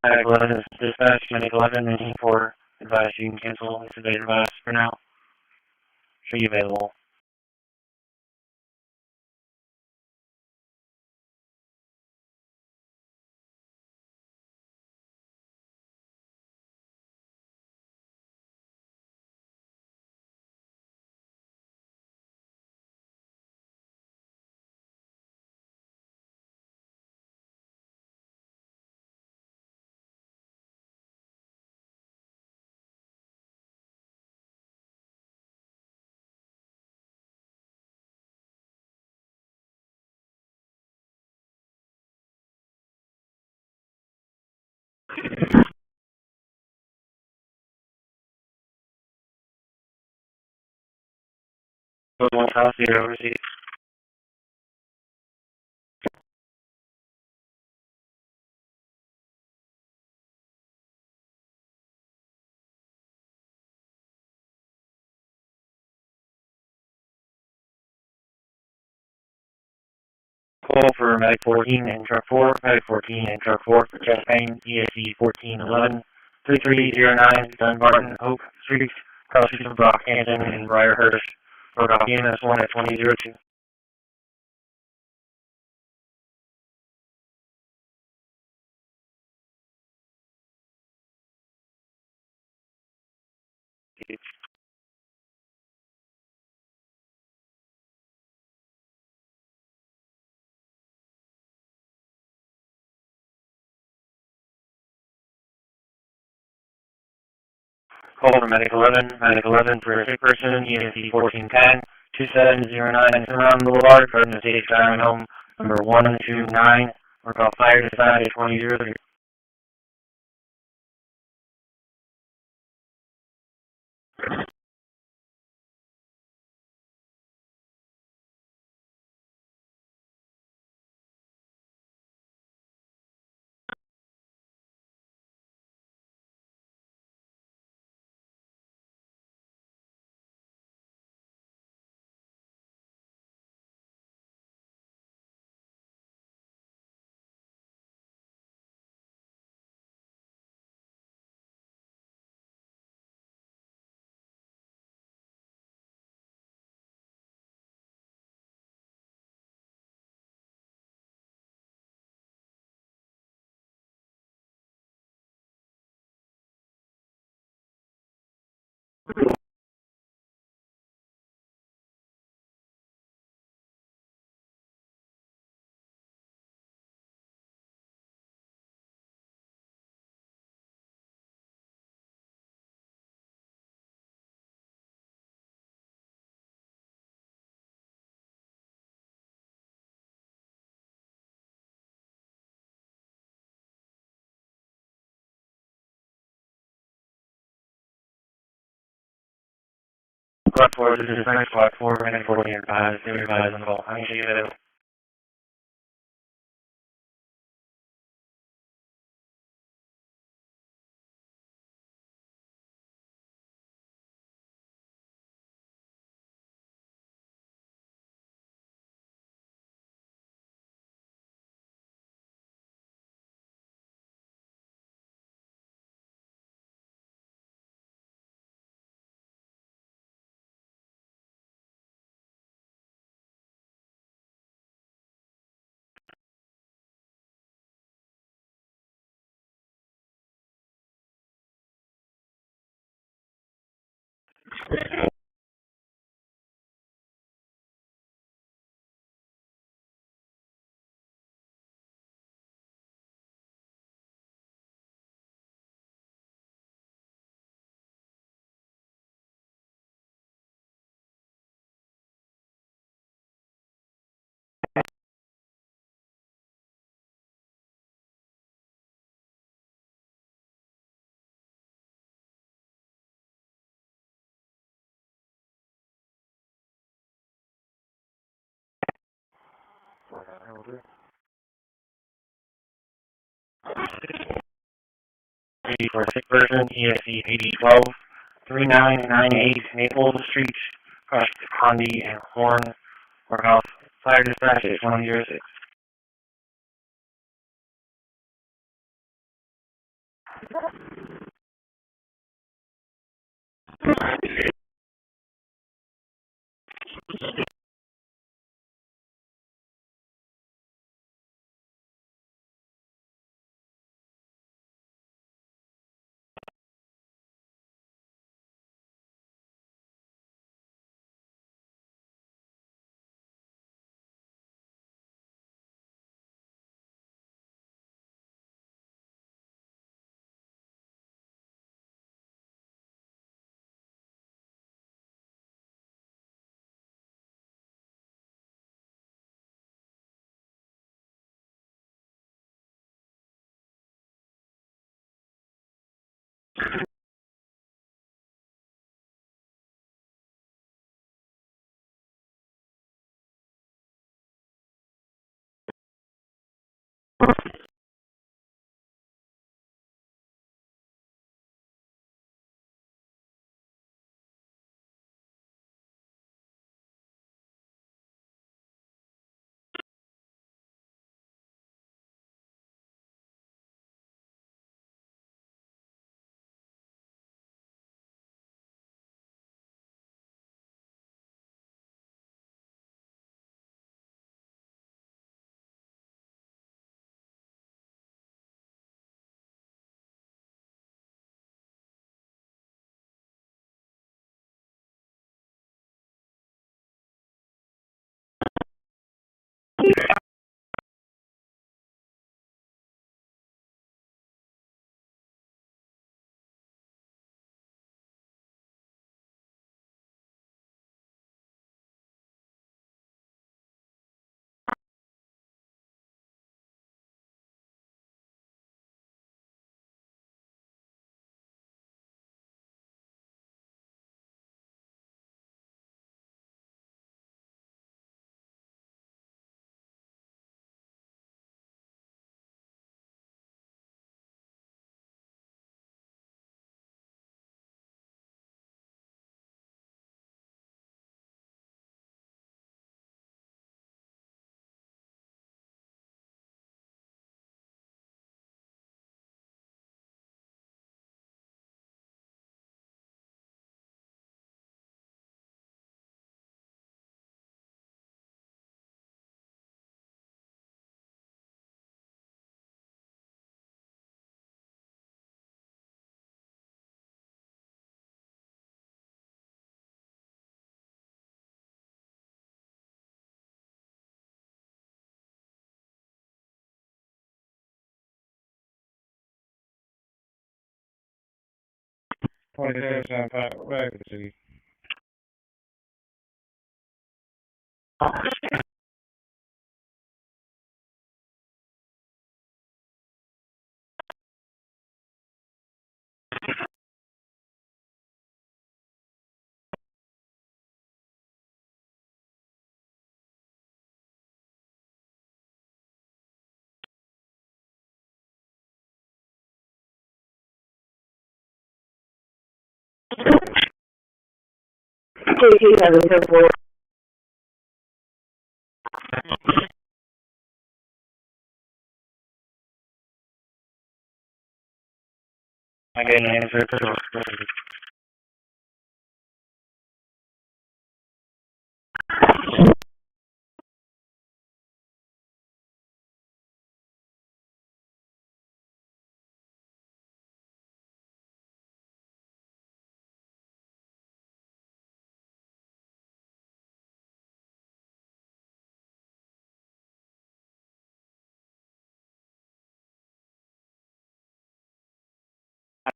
Medic 11 is dispatch, Medic 11, engine 4, advise you can cancel, it's a date advice for now. Show you available. 1 South 0, receive. Call for Medic 14 and Truck 4, Medic 14 and Truck 4 for chest pain, ESC 1411, 3309, Dunbarton, Oak Street, cross streets of Brockhampton and Briarhurst. Broke off EMS 1 at 2002. Call for Medic 11 for a sick person, ESC 1410, 2709, Surround Boulevard, Garden State Retirement Home, number 129, or call fire dispatch at 2003. Squad 4, this is Frank Squad 4, Medic 14 and 5, stay revised on call. I need you to for a sick person, ESC 8012, 3998 Maple Street, across Condi and Horn, or call fire dispatch at 2006. 27% fabricate. I get an answer to the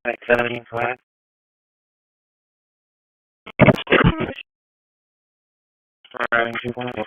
I 17 flat. Riding 2.1.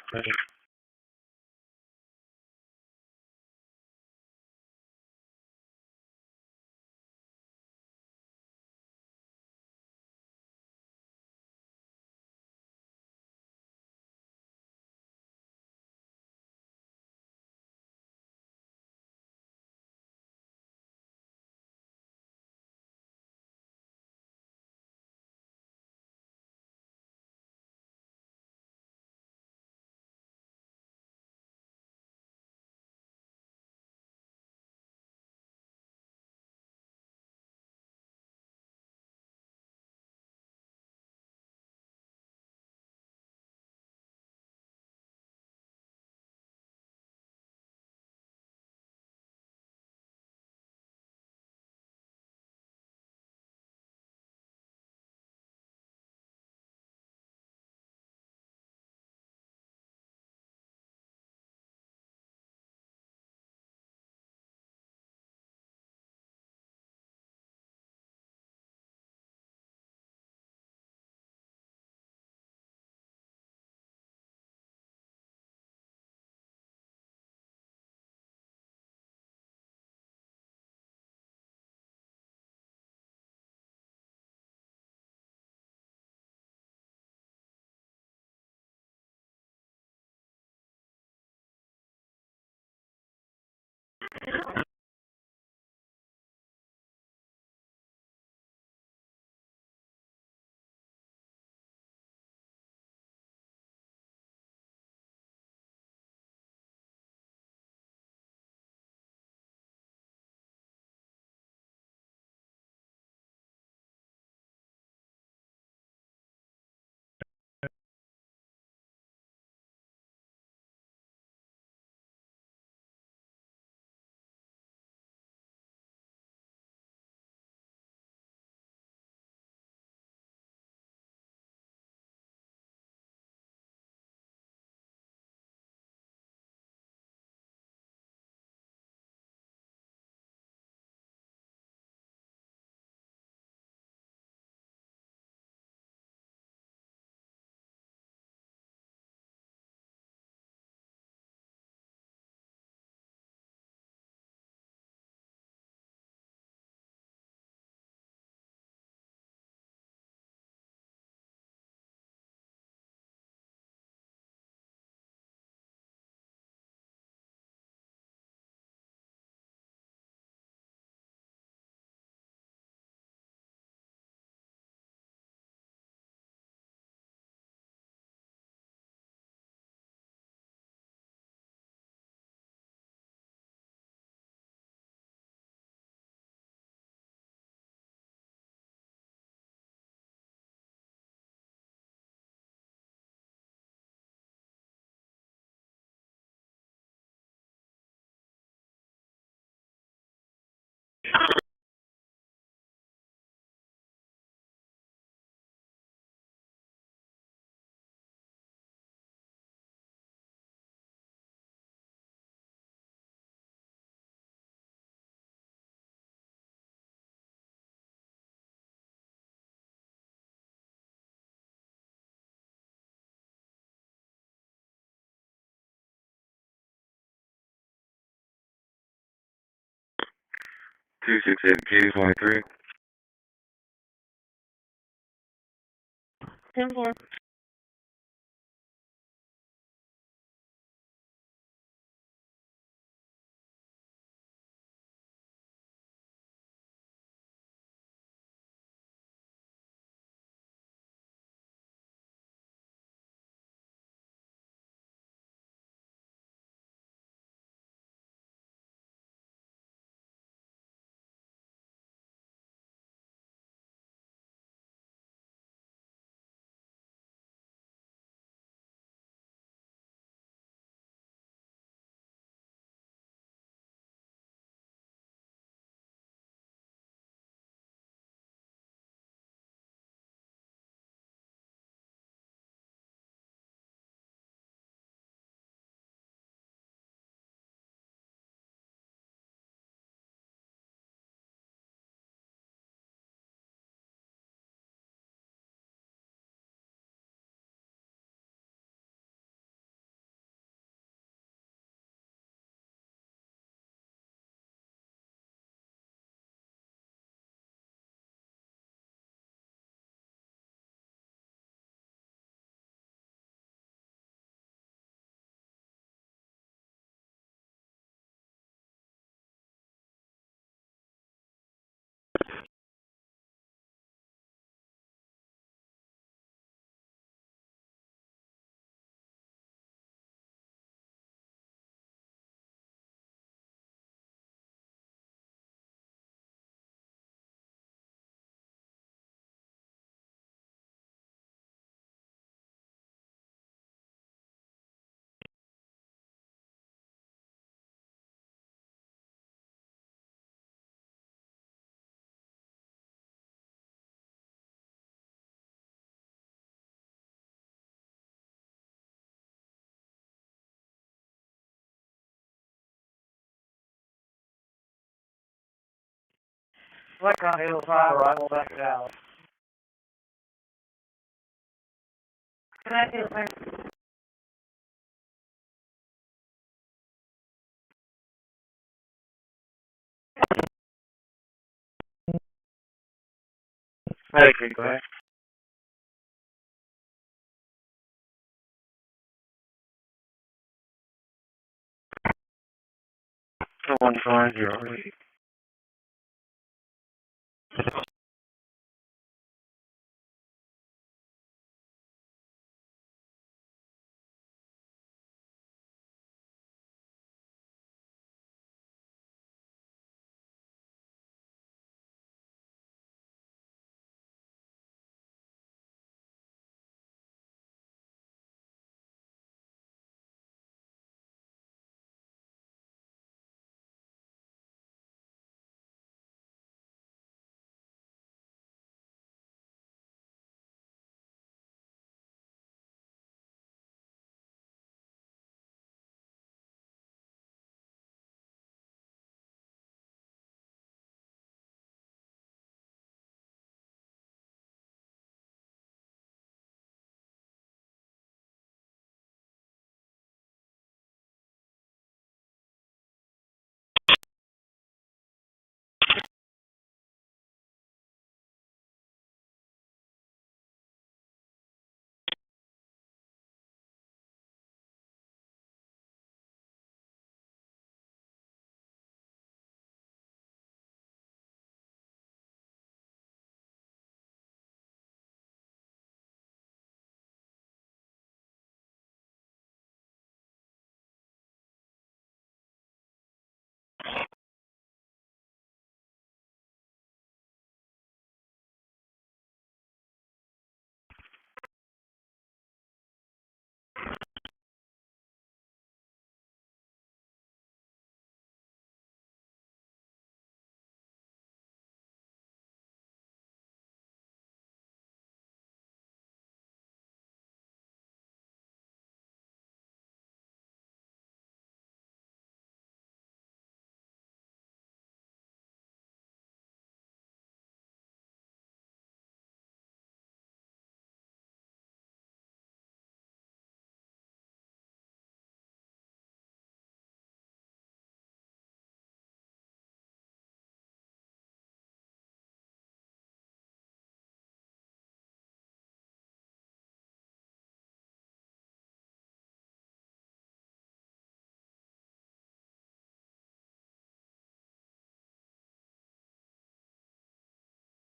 268 K23. 10-4. Select on Hill 5, arrival back to Dallas. Connect to the Hey, go ahead.